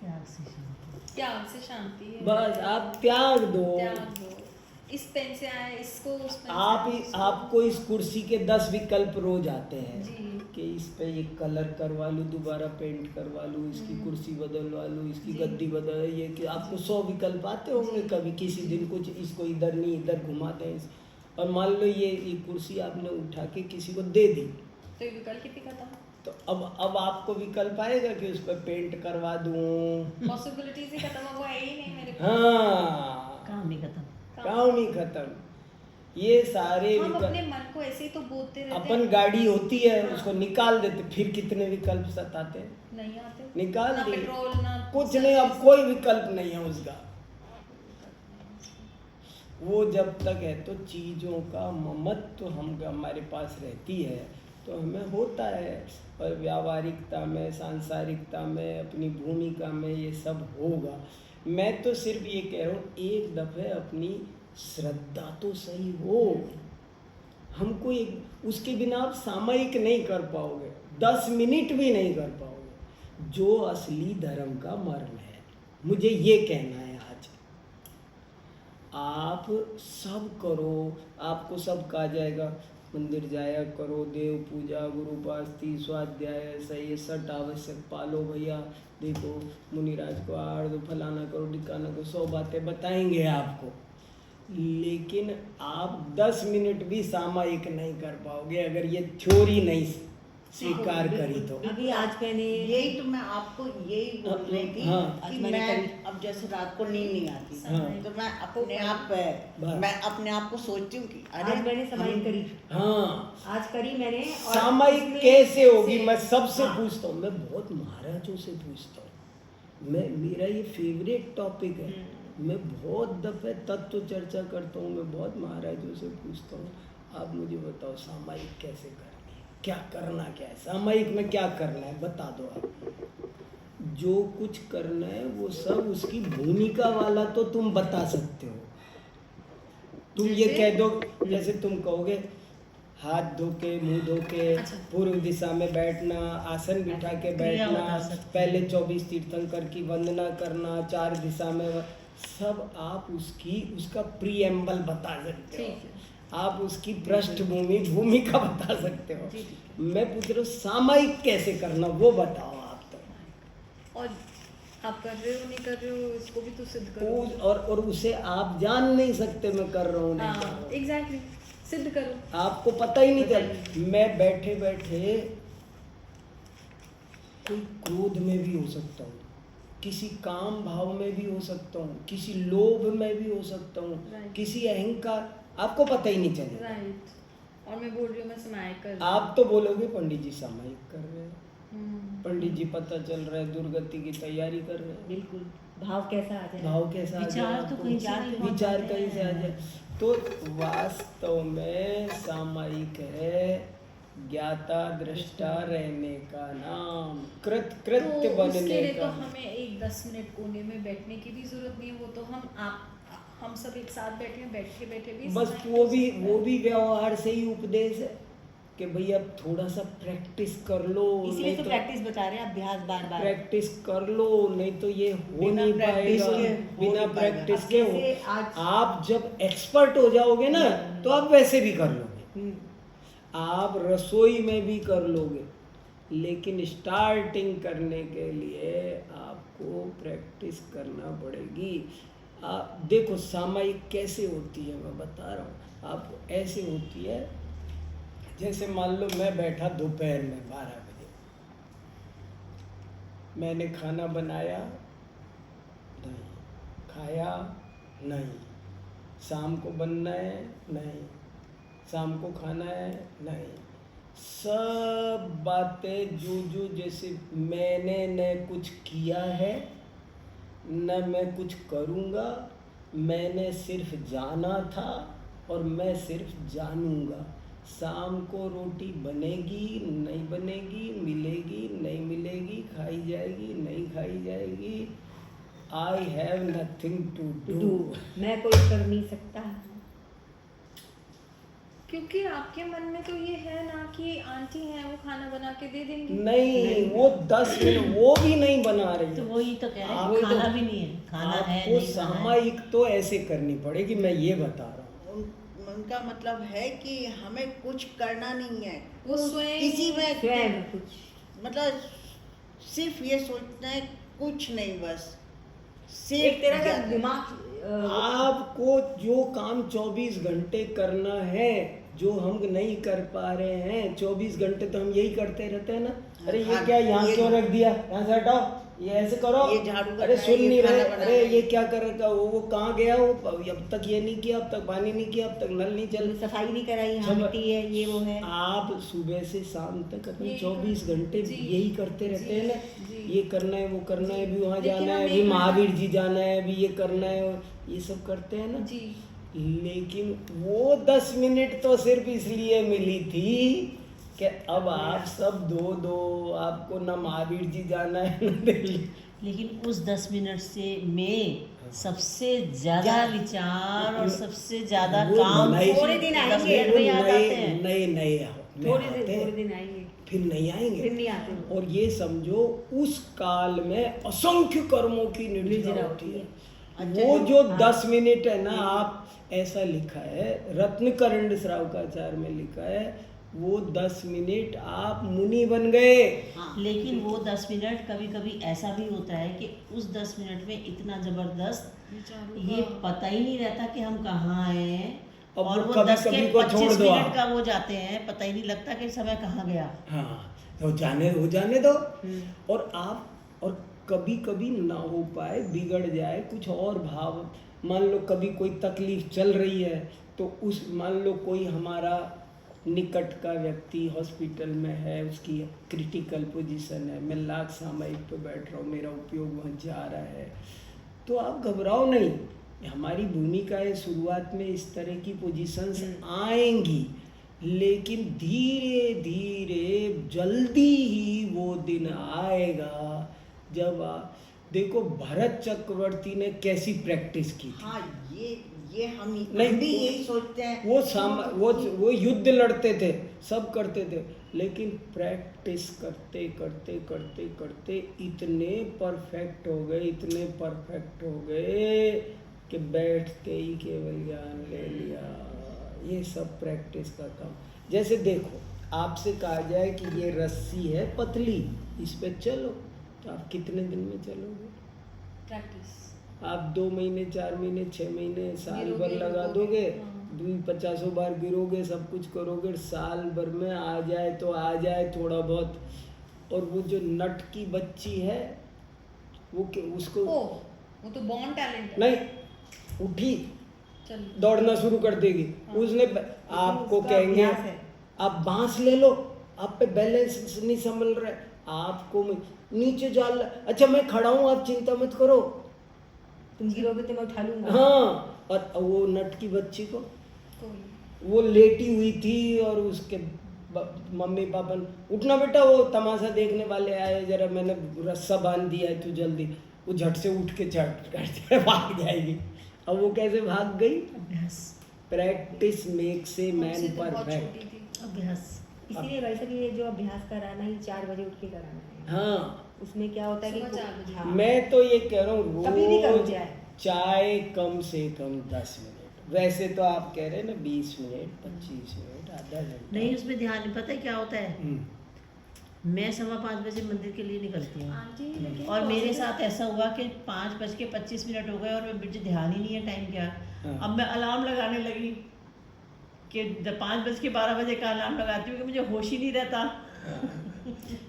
त्याग से शांति। त्याग से शांति है। बस आप त्याग दो। त्याग दो। इस पेन से आया, इसको उस पेन आप से इसको। आपको इस कुर्सी के 10 विकल्प रोज आते हैं जी। कि इस पे ये कलर करवा लूँ, दोबारा पेंट करवा लूँ, इसकी कुर्सी बदलवा लूँ, इसकी जी। गद्दी बदल, ये कि आपको 100 विकल्प आते होंगे। जी। कभी किसी दिन कुछ इसको इधर नहीं इधर घुमा दें, और मान लो ये कुर्सी आपने उठा के किसी को दे दी, तो ये विकल्प कितनी खत्म? तो अब आपको विकल्प आएगा कि उस पर पेंट करवा दूँ। पॉसिबिलिटीज ही खत्म, वो है ही नहीं मेरे पास। हाँ, काम नहीं खत्म। काम ही खत्म। ये सारे हम विकल्प, अपने मन को ऐसे ही तो बोलते रहते अपन हैं। गाड़ी होती है हाँ। उसको निकाल देते, फिर कितने विकल्प सताते हैं, नहीं आते, निकाल ना दिए, पेट्रोल ना कुछ नहीं, अब कोई विकल्प नहीं है उसका। वो जब तक है तो चीज़ों का ममत्व हमारे पास रहती है तो हमें होता है, और व्यावहारिकता में, सांसारिकता में, अपनी भूमिका में ये सब होगा। मैं तो सिर्फ ये कह रहा हूँ, एक दफ़े अपनी श्रद्धा तो सही हो। हमको एक, उसके बिना आप सामयिक नहीं कर पाओगे, 10 मिनट भी नहीं कर पाओगे, जो असली धर्म का मर्म है। मुझे ये कहना है आज, आप सब करो, आपको सब कहा जाएगा, मंदिर जाया करो, देव पूजा, गुरु उपासना, स्वाध्याय, सही, सट आवश्यक पालो भैया, देखो मुनिराज को आड़ दो, फलाना करो, ढिकाना करो, 100 बातें बताएंगे आपको, लेकिन आप 10 मिनट भी सामयिक नहीं कर पाओगे अगर ये थ्योरी नहीं स्वीकार करी तो। अभी आज मैंने यही तो मैं आपको यही बोल रही थी हाँ। कि मैं अब जैसे रात को नींद नहीं आती, हाँ। तो मैं अपने आप बस। मैं अपने आप को सोचती हूँ कि आज मैंने समाधि करी, हाँ, आज करी मैंने। और सामयिक उसमें कैसे होगी से- मैं सबसे हाँ। पूछता हूँ, मैं बहुत महाराजों से पूछता हूँ, मेरा ये फेवरेट टॉपिक है। मैं बहुत दफ़े तत्व चर्चा करता हूँ, मैं बहुत महाराजों से पूछता हूँ, आप मुझे बताओ सामयिक कैसे करनी है, क्या करना, क्या है सामयिक में, क्या करना है बता दो आप। जो कुछ करना है वो सब उसकी भूमिका वाला तो तुम बता सकते हो। तुम ये जैसे? कह दो, जैसे तुम कहोगे हाथ धो के, मुँह धो के, अच्छा। पूर्व दिशा में बैठना, आसन बिठा के क्रिया बैठना, बता सकते हैं। पहले 24 तीर्थंकर की वंदना करना, 4 दिशा में, सब आप उसका प्रीएम्बल बता सकते ठीक हो, है। आप उसकी पृष्ठभूमि, भूमिका बता सकते हो। जी, ठीक मैं पूछ रहा हूँ सामयिक कैसे करना, वो बताओ आप तो। और आप कर रहे हो नहीं कर रहे हो, इसको भी तो सिद्ध करो। और उसे आप जान नहीं सकते मैं कर रहा हूँ नहीं कर रहा हाँ, हूँ। एग्जैक्टली, सिद्ध करो। आपको पता ही नहीं चल। मैं बैठे बैठे कोई क्रोध में भी हो सकता हूँ, किसी काम भाव में भी हो सकता हूँ, किसी लोभ में भी हो सकता हूँ, Right. किसी अहंकार, आपको पता ही नहीं चलेगा। राइट। और मैं बोल रही हूँ मैं सामायिक कर रही हूँ। आप तो बोलोगे पंडित जी सामायिक कर रहे हैं, पंडित जी हम्म। पता चल रहा है दुर्गति की तैयारी कर रहे हैं। बिल्कुल, भाव कैसा आ जाए, भाव कैसा आ विचार जाए तो आपको? कहीं से नहीं हो विचार जाते कहीं से आ हैं। जाए। तो वास्तव में सामायिक है ज्ञाता दृष्टा रहने का नाम, कृत्य तो बनने उसके लिए का। तो हमें एक 10 मिनट कोने में बैठने की भी जरूरत नहीं है। वो तो हम सब एक साथ बैठे हैं, बैठे भी बस सामायिक वो हो भी सकता है। वो भी व्यवहार से ही उपदेश है कि भैया अब थोड़ा सा प्रैक्टिस कर लो, इसलिए नहीं तो तो प्रैक्टिस बता रहे हैं, अभ्यास बार बार। प्रैक्टिस कर लो, नहीं तो ये हो बिना नहीं प्रैक्टिस पाएगा। के हो बिना नहीं पाएगा। प्रैक्टिस अब के हो। जैसे आज- आप जब एक्सपर्ट हो जाओगे ना तो आप वैसे भी कर लोगे, हम्म, आप रसोई में भी कर लोगे, लेकिन स्टार्टिंग करने के लिए आपको प्रैक्टिस करना पड़ेगी। आप देखो सामायिक कैसे होती है, मैं बता रहा हूँ आपको। ऐसे होती है जैसे मान लो मैं बैठा दोपहर में 12 बजे, मैंने खाना बनाया नहीं, खाया नहीं, शाम को बनना है नहीं, शाम को खाना है नहीं, सब बातें जो जैसे मैंने न कुछ किया है न मैं कुछ करूँगा, मैंने सिर्फ जाना था और मैं सिर्फ जानूँगा। शाम को रोटी बनेगी नहीं बनेगी, मिलेगी नहीं मिलेगी, खाई जाएगी नहीं खाई जाएगी, I have nothing to do, do. मैं कोई कर नहीं सकता। क्योंकि आपके मन में तो ये है ना कि आंटी हैं वो खाना बना के दे देंगी। नहीं, वो 10 मिनट वो भी नहीं बना रही तो है। वही तो कह रहे आप हैं, तो- खाना भी नहीं है, खाना है आपको नहीं खाना है। सामायिक तो ऐसे करनी पड़ेगी, मैं ये बता रहा हूँ। उनका मतलब है कि हमें कुछ करना नहीं है, वो स्वयं किसी में स्वयं कुछ मतलब सिर्फ ये सोचना है, कुछ नहीं, बस सिर्फ एक तरह का ज्ञान। दिमाग आपको जो काम 24 घंटे करना है, जो हम नहीं कर पा रहे हैं 24 घंटे, तो हम यही करते रहते हैं ना। अरे ये हाँ, क्या यहाँ ये- क्यों रख दिया, यहाँ से हटाओ, ये ऐसे करो, ये झाड़ू करना अरे है, सुन ये नहीं रहे, खाना बनाना अरे है। ये क्या कर रखा, वो कहाँ गया, वो अब तक ये नहीं किया, अब तक पानी नहीं किया, अब तक नल नहीं चल। सफाई नहीं कराई, यहाँ सब- मिट्टी है, ये वो है। आप सुबह से शाम तक अपने यही 24 कर- घंटे जी, यही करते रहते हैं ना। जी। ये करना है, वो करना है, अभी वहाँ लेकिन जाना है, हम अभी एक महावीर जी जाना है, अभी ये करना है, ये सब करते हैं ना। जी। लेकिन वो 10 मिनट तो सिर्फ इसलिए मिली थी कि अब आप सब दो आपको ना महावीर जी जाना है ना दिल्ली। लेकिन उस 10 मिनट से मैं सबसे ज्यादा विचार और सबसे ज्यादा वो काम नहीं- थोड़े दिन 10 आएंगे, मिनट में याद आते हैं। नए थोड़े दिन आएंगे, फिर नहीं आएंगे, फिर नहीं आते वो। और ये समझो उस काल में असंख्य कर्मों की निर्जरा निर्जरा होती है। अच्छा, वो जो हाँ। 10 मिनट है ना, आप ऐसा लिखा है रत्नकरंड श्रावकाचार्य में लिखा है, वो 10 मिनट आप मुनि बन गए। हाँ, लेकिन वो 10 मिनट कभी कभी ऐसा भी होता है कि उस 10 मिनट में इतना जबरदस्त विचारों ये का- पता ही नहीं रहता कि हम कहाँ आए हैं, अब और वो वो कभी 10 के कभी को छोड़ 25 दो आप। मिनट का वो जाते हैं, पता ही नहीं लगता कि समय कहाँ गया। हाँ, तो जाने दो। और आप और कभी कभी ना हो पाए, बिगड़ जाए कुछ और भाव, मान लो कभी कोई तकलीफ चल रही है, तो उस मान लो कोई हमारा निकट का व्यक्ति हॉस्पिटल में है, उसकी क्रिटिकल पोजीशन है, मैं लाख सामायिक पे बैठ रहा हूँ, मेरा उपयोग वहाँ जा रहा है, तो आप घबराओ नहीं। हमारी भूमिकाएं शुरुआत में इस तरह की पोजीशंस आएंगी, लेकिन धीरे धीरे जल्दी ही वो दिन आएगा जब देखो भरत चक्रवर्ती ने कैसी प्रैक्टिस की थी। हाँ, ये हम नहीं, भी यही सोचते हैं। वो युद्ध लड़ते थे, सब करते थे, लेकिन प्रैक्टिस करते करते करते करते इतने परफेक्ट हो गए कि बैठते ही केवल ज्ञान ले लिया। ये सब प्रैक्टिस का काम। जैसे देखो, आपसे कहा जाए कि ये रस्सी है पतली, इस पे चलो, तो आप कितने दिन में चलोगे? प्रैक्टिस। आप 2 महीने, 4 महीने, 6 महीने, साल भर गिरोगे, लगा गिरोगे, दोगे, हाँ। 50 बार गिरोगे, सब कुछ करोगे, साल भर में आ जाए तो आ जाए थोड़ा बहुत। और वो जो नट की बच्ची है वो उसको वो तो बॉर्न टैलेंट है। नहीं उठी चलिए। दौड़ना शुरू कर देगी। उसने आपको उसका कहेंगे अभ्यास है। आप बांस ले लो, आप पे बैलेंस नहीं संभल रहा है, आपको नीचे डाल। अच्छा मैं खड़ा हूँ, आप चिंता मत करो, तुम गिरोगे तो मैं उठा लूंगा। हाँ। और वो नट की बच्ची को, कोई वो लेटी हुई थी और उसके मम्मी पापा ने, उठना बेटा, वो तमाशा देखने वाले आए, जरा मैंने रस्सा बांध दिया है, तू जल्दी। वो झट से उठ के झट करते भाग जाएगी। अब वो कैसे भाग गई? अभ्यास। प्रैक्टिस मेक्स ए मैन मुझसे तो बहुत परफेक्ट। छोटी थी। अभ्यास। इसीलिए भाई साहब ये जो अभ्यास कराना है 4 बजे उठ के कराना है। हाँ उसमें क्या होता है कि सुबह 4 बजे। हाँ, मैं तो ये कह रहा हूँ कभी भी करो रोज चाहे। चाय कम से कम 10 मिनट। वैसे तो आप कह रहे हैं ना 20 मिनट, 25 मिनट, आधा घंटा। नहीं, उसमें ध्यान पता है क्या होता है। मैं 5:15 बजे मंदिर के लिए निकलती हूँ आंटी लेकिन और मेरे positive- साथ ऐसा हुआ कि 5:25 हो गए और मुझे ध्यान ही नहीं है टाइम क्या। हाँ। अब मैं अलार्म लगाने लगी कि 5:12 का अलार्म लगाती हूँ कि मुझे होश ही नहीं रहता।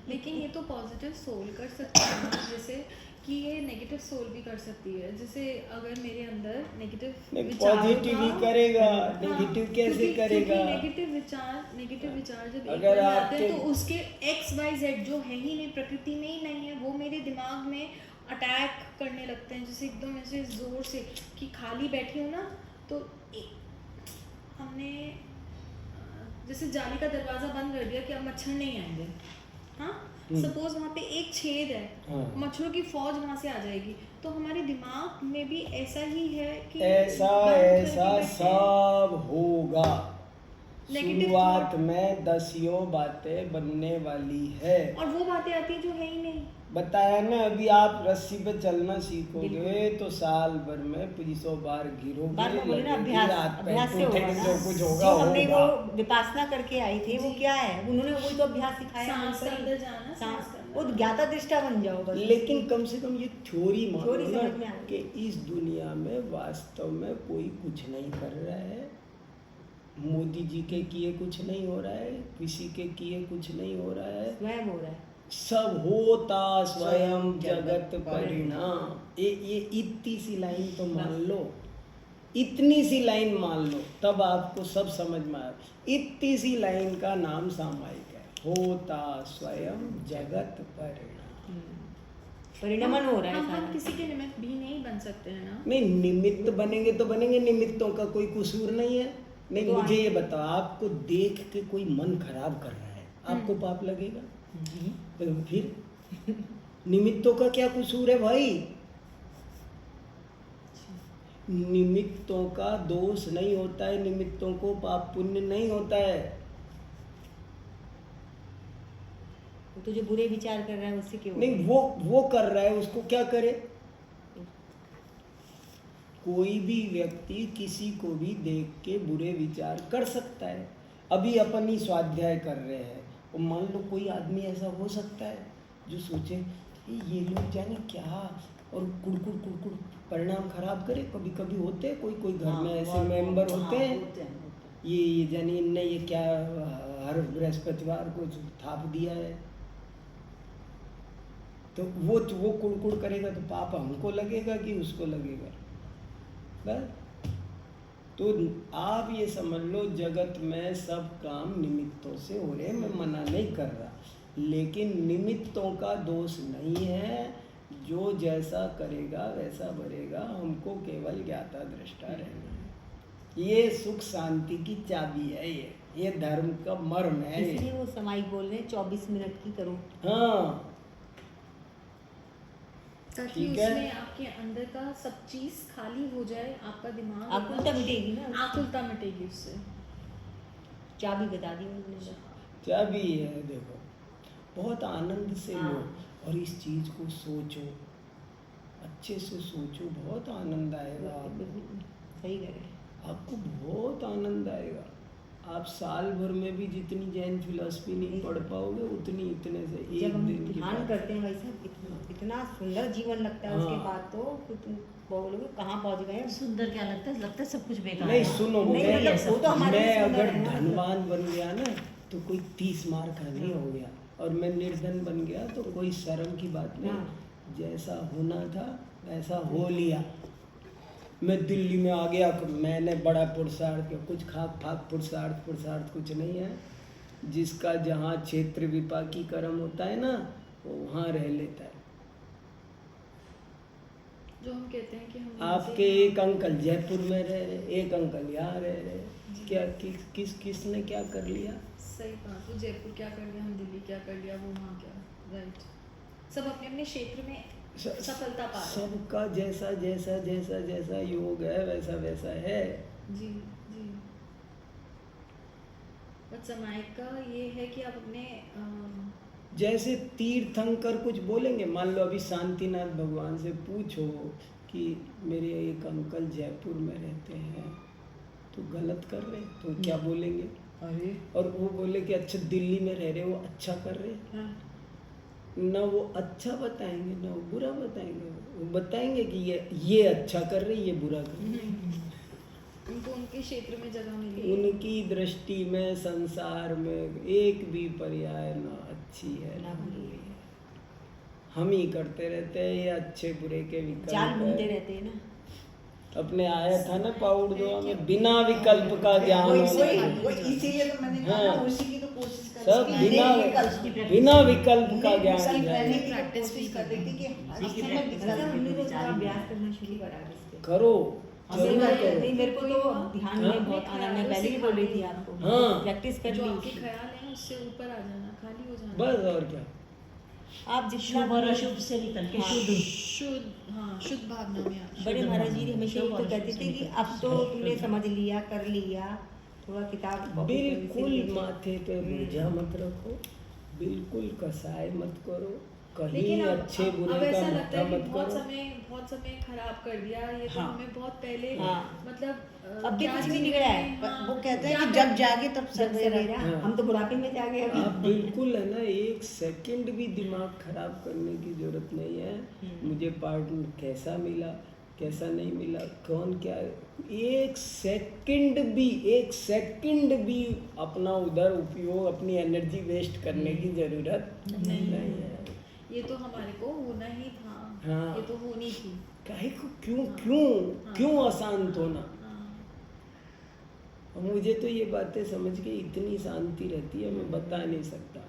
लेकिन ये तो पॉजिटिव सोल कर सकती है ना, जैसे कि ये नेगेटिव सोल भी कर सकती है। जैसे अगर मेरे अंदर नेगेटिव पॉजिटिव ही करेगा, नेगेटिव कैसे करेगा? नेगेटिव विचार जब एक अगर बार आते हैं आपके- तो उसके XYZ जो है ही नहीं, प्रकृति में ही नहीं है, वो मेरे दिमाग में अटैक करने लगते हैं, जैसे एकदम ऐसे जोर से कि खाली बैठी हूँ ना तो हमने जैसे जाली का दरवाजा बंद कर दिया कि अब मच्छर नहीं आएंगे। हाँ, सपोज वहाँ पे एक छेद है, हाँ। मच्छरों की फौज वहाँ से आ जाएगी। तो हमारे दिमाग में भी ऐसा ही है कि ऐसा बंद करके ऐसा बैठे हैं। सब होगा। Negative शुरुआत thought। में 10 बातें बनने वाली है। और वो बातें आती हैं जो है ही नहीं। बताया ना, अभी आप रस्सी पे चलना सीखोगे तो साल भर में 100 बार गिरोगे, बार बार बोले ना लगेगी, अभ्यास, हाथ पैर अभ्यास से होगा टूटेंगे, ना। जो कुछ होगा जो हमने होगा। वो विपासना करके आई थी वो क्या है, उन्होंने वही तो अभ्यास सिखाया सांस हमको के ही। अंदर जाना, सांस के अंदर वो ज्ञाता दृष्टा बन जाओ बस। लेकिन कम से कम ये थ्योरी मानो थ्योरी ना समझ में आ गई। कि इस दुनिया में वास्तव में कोई कुछ नहीं कर रहा है। मोदी जी के किए कुछ नहीं हो रहा है, किसी के किए कुछ नहीं हो रहा है, स्वयं हो रहा है। सब होता स्वयं जगत परिणाम। ये इतनी सी लाइन तो मान लो, इतनी सी लाइन मान लो, तब आपको सब समझ में आए। इतनी सी लाइन का नाम सामायिक है, होता स्वयं जगत परिणाम। परिणमन हो रहा है हम सारा। किसी के निमित्त भी नहीं बन सकते हैं ना। नहीं, निमित्त बनेंगे तो बनेंगे, निमित्तों का कोई कसूर नहीं है। नहीं, तो मुझे ये बताओ, आपको देख के कोई मन खराब कर रहा है, आपको पाप लगेगा? तो फिर निमित्तों का क्या कसूर है भाई? निमित्तों का दोष नहीं होता है, निमित्तों को पाप पुण्य नहीं होता है। वो तो जो बुरे विचार कर रहा है उससे क्यों? नहीं, वो कर रहा है, उसको क्या करे? कोई भी व्यक्ति किसी को भी देख के बुरे विचार कर सकता है। अभी अपन ही स्वाध्याय कर रहे हैं, और मान लो कोई आदमी ऐसा हो सकता है जो सोचे ये लोग जाने क्या, और कुड़कुड़ परिणाम खराब करे। कभी कभी होते हैं, कोई घर में ऐसे मेंबर होते हैं, ये जाने इनने ये क्या हर बृहस्पतिवार को थाप दिया है, तो वो कुड़कुड़ करेगा तो पाप हमको लगेगा कि उसको लगेगा? बस। तो आप ये समझ लो, जगत में सब काम निमित्तों से हो रहे हैं। मैं मना नहीं कर रहा, लेकिन निमित्तों का दोष नहीं है। जो जैसा करेगा वैसा भरेगा। हमको केवल ज्ञाता दृष्टा रहना है। ये सुख शांति की चाबी है, ये धर्म का मर्म है। इसलिए वो समाई बोल रहे हैं 24 मिनट की करो। हाँ, ताकि ठीक है। उसमें आपके अंदर का सब चीज खाली हो जाए, आपका दिमाग आकुलता मिटेगी ना। आकुलता मिटेगी उससे। चाबी बता दी उन्होंने। चाबी है, देखो, बहुत आनंद से हाँ। लो और इस चीज को सोचो, अच्छे से सोचो, बहुत आनंद आएगा आपको। सही कह रहे हैं। आपको बहुत आनंद आएगा। आप साल भर में भी जितनी जैन फिलॉसफी नहीं पढ़ पाओगे उतनी इतने से जब एक हम दिन की ध्यान बात। करते हैं भाई साहब इतना सुंदर जीवन लगता है, उसके हाँ। बाद तो तुम बोलोगे कहाँ पहुँच गए। सुंदर क्या लगता है सब कुछ बेकार नहीं है। सुनो, नहीं, मैं मतलब वो तो हमारे लिए सुंदर अगर है ना, धनवान बन गया ना तो कोई 30 मार का नहीं हो गया, और मैं निर्धन बन गया तो कोई शर्म की बात नहीं। हाँ। जैसा होना था वैसा हो लिया। मैं दिल्ली में आ गया, मैंने बड़ा पुरुषार्थ किया, कुछ खाक फाक पुरुषार्थ कुछ नहीं है। जिसका जहाँ क्षेत्र विपाकी कर्म होता है ना वो वहाँ रह लेता है। जो हम कहते हैं कि हम आपके एक अंकल जयपुर में रह रहे, एक अंकल यहाँ रह रहे, क्या किसने क्या कर लिया? सही बात, वो जयपुर क्या कर लिया, हम दिल्ली क्या कर लिया, वो वहाँ क्या, राइट। सब अपने अपने क्षेत्र में सफलता पा रहे हैं। सबका जैसा जैसा जैसा जैसा योग है वैसा वैसा है। जी जी। बट समय का ये है कि आप अपने जैसे तीर्थंकर कुछ बोलेंगे, मान लो अभी शांतिनाथ भगवान से पूछो कि मेरे एक अंकल जयपुर में रहते हैं तो गलत कर रहे, तो क्या बोलेंगे? अरे और वो बोले कि अच्छा दिल्ली में रह रहे वो अच्छा कर रहे, हाँ, ना वो अच्छा बताएंगे ना वो बुरा बताएंगे। वो बताएंगे कि ये अच्छा कर रहे, ये बुरा कर रहे। उनको उनके क्षेत्र में जगह मिली। उनकी दृष्टि में संसार में एक भी पर्याय ना अच्छी है ना बुरी है। हम ही करते रहते हैं ये अच्छे बुरे के विकल्प जाल है। बुनते रहते हैं ना। अपने आया था ना पाउड दुआ में, बिना विकल्प का ज्ञान वही होना चाहिए। वही इसीलिए तो मैंने कहा ना, हाँ। उसी की तो कोशिश कर सब रही थी। बिना विकल्प का नहीं, ज्ञान उसकी जाए। मैंने की कोशिश कर रही थी कि हर उसकी समय practice विकल्प मतलब हमने तो विचार थोड़ा ही अभ्यास करना शुरू करा है इस पे। करो, नहीं, जरूर करो। नहीं, मेरे को तो ध्यान हाँ। में बहुत आना, मैं पहले भी बोल रही थी आपको। हाँ। प्रैक्टिस कर जो ली आपके उसकी। ख्याल हैं उससे ऊपर आ जाना, खाली हो जाना। बस और क्या। आप जितना शुभ और अशुभ से निकल के हाँ। शुद्ध। शुद्ध, हाँ, शुद्ध भावना में आ। बड़े महाराज जी हमेशा ये तो शुभ कहते थे कि शुभ अब तो तुमने समझ लिया, कर लिया, थोड़ा किताब कॉपी पे बिल्कुल विषय माथे पे बोझा मत रखो, बिल्कुल कसाई मत करो, कहीं लेकिन अब अच्छे अब बुरे का ऐसा लगता मत्था है कि मत बहुत करो। समय खराब कर दिया, ये तो हाँ। हमें बहुत पहले हाँ। मतलब अब भी क्या कुछ नहीं जीवन बिगड़ा है। में, हाँ, वो कहते हैं क्या कि जब जागे तब जब सवेरा। सवेरा, हाँ। हम तो बुढ़ापे में जागे अभी। आप बिल्कुल है ना, एक सेकंड भी दिमाग खराब करने की जरूरत नहीं है। मुझे पार्टनर कैसा मिला कैसा नहीं मिला, कौन क्या, एक सेकंड भी अपना उधर उपयोग, अपनी एनर्जी वेस्ट करने की जरूरत नहीं है। ये तो हमारे को होना ही था। हाँ। ये तो होनी थी। काहे को क्यों हाँ। क्यों हाँ। क्यों अशांत होना? हाँ। और मुझे तो ये बातें समझ के इतनी शांति रहती है, मैं बता नहीं सकता।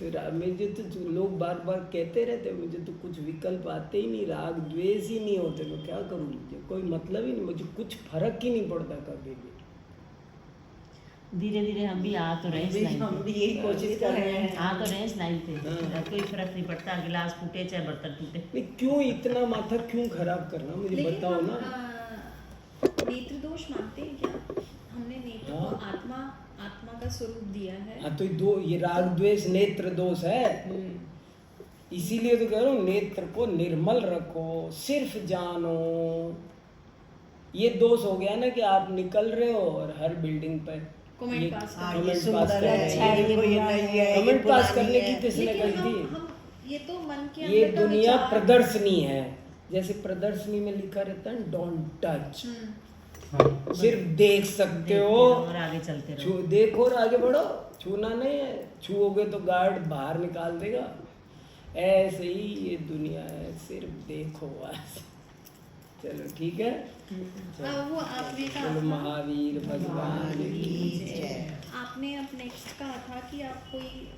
तो मुझे तो लोग बार बार कहते रहते हैं, मुझे तो कुछ विकल्प आते ही नहीं, राग द्वेष ही नहीं होते, तो क्या करूँ? मुझे कोई मतलब ही नहीं, मुझे कुछ फर्क ही नहीं पड़ता कभी भी। धीरे धीरे हम भी आ तो रहे इस लाइन हम पे। भी यही कोशिश कर रहे हैं। आ तो रहे इस लाइन पे। हाँ। अब कोई फर्क नहीं पड़ता, गिलास टूटे चाहे बर्तन टूटे। नहीं, क्यों इतना माथा क्यों खराब करना, मुझे लेकिन बताओ हम, ना। नेत्र दोष मानते हैं क्या? हमने नेत्र को हाँ। आत्मा का स्वरूप दिया है। हाँ तो ये राग द्वेष नेत्र दोष है, इसीलिए तो कह रहा हूँ नेत्र को निर्मल रखो, सिर्फ जानो। ये दोष हो गया ना कि आप निकल रहे हो और हर बिल्डिंग पर कमेंट ये पास हाँ, कर ये कमेंट सुंदर पास कर है, रहे अच्छा हैं। है, ये देखो, ये बुरा नहीं है। है, ये कमेंट पास पुरानी करने है। की किसने लेकिन कही थी? हम ये तो मन के ये अंदर का दुनिया विचार- प्रदर्शनी है, जैसे प्रदर्शनी में लिखा रहता है डोंट टच, सिर्फ देख सकते देखते हो, रहो और आगे चलते रहो। देखो और आगे बढ़ो, छूना नहीं है, छूओगे तो गार्ड बाहर निकाल देगा। ऐसे ही ये दुनिया है, सिर्फ देखो बस। चलो ठीक है, वो आपने कहा चलो था, महावीर भगवान की जय। आपने अब नेक्स्ट कहा था कि आप कोई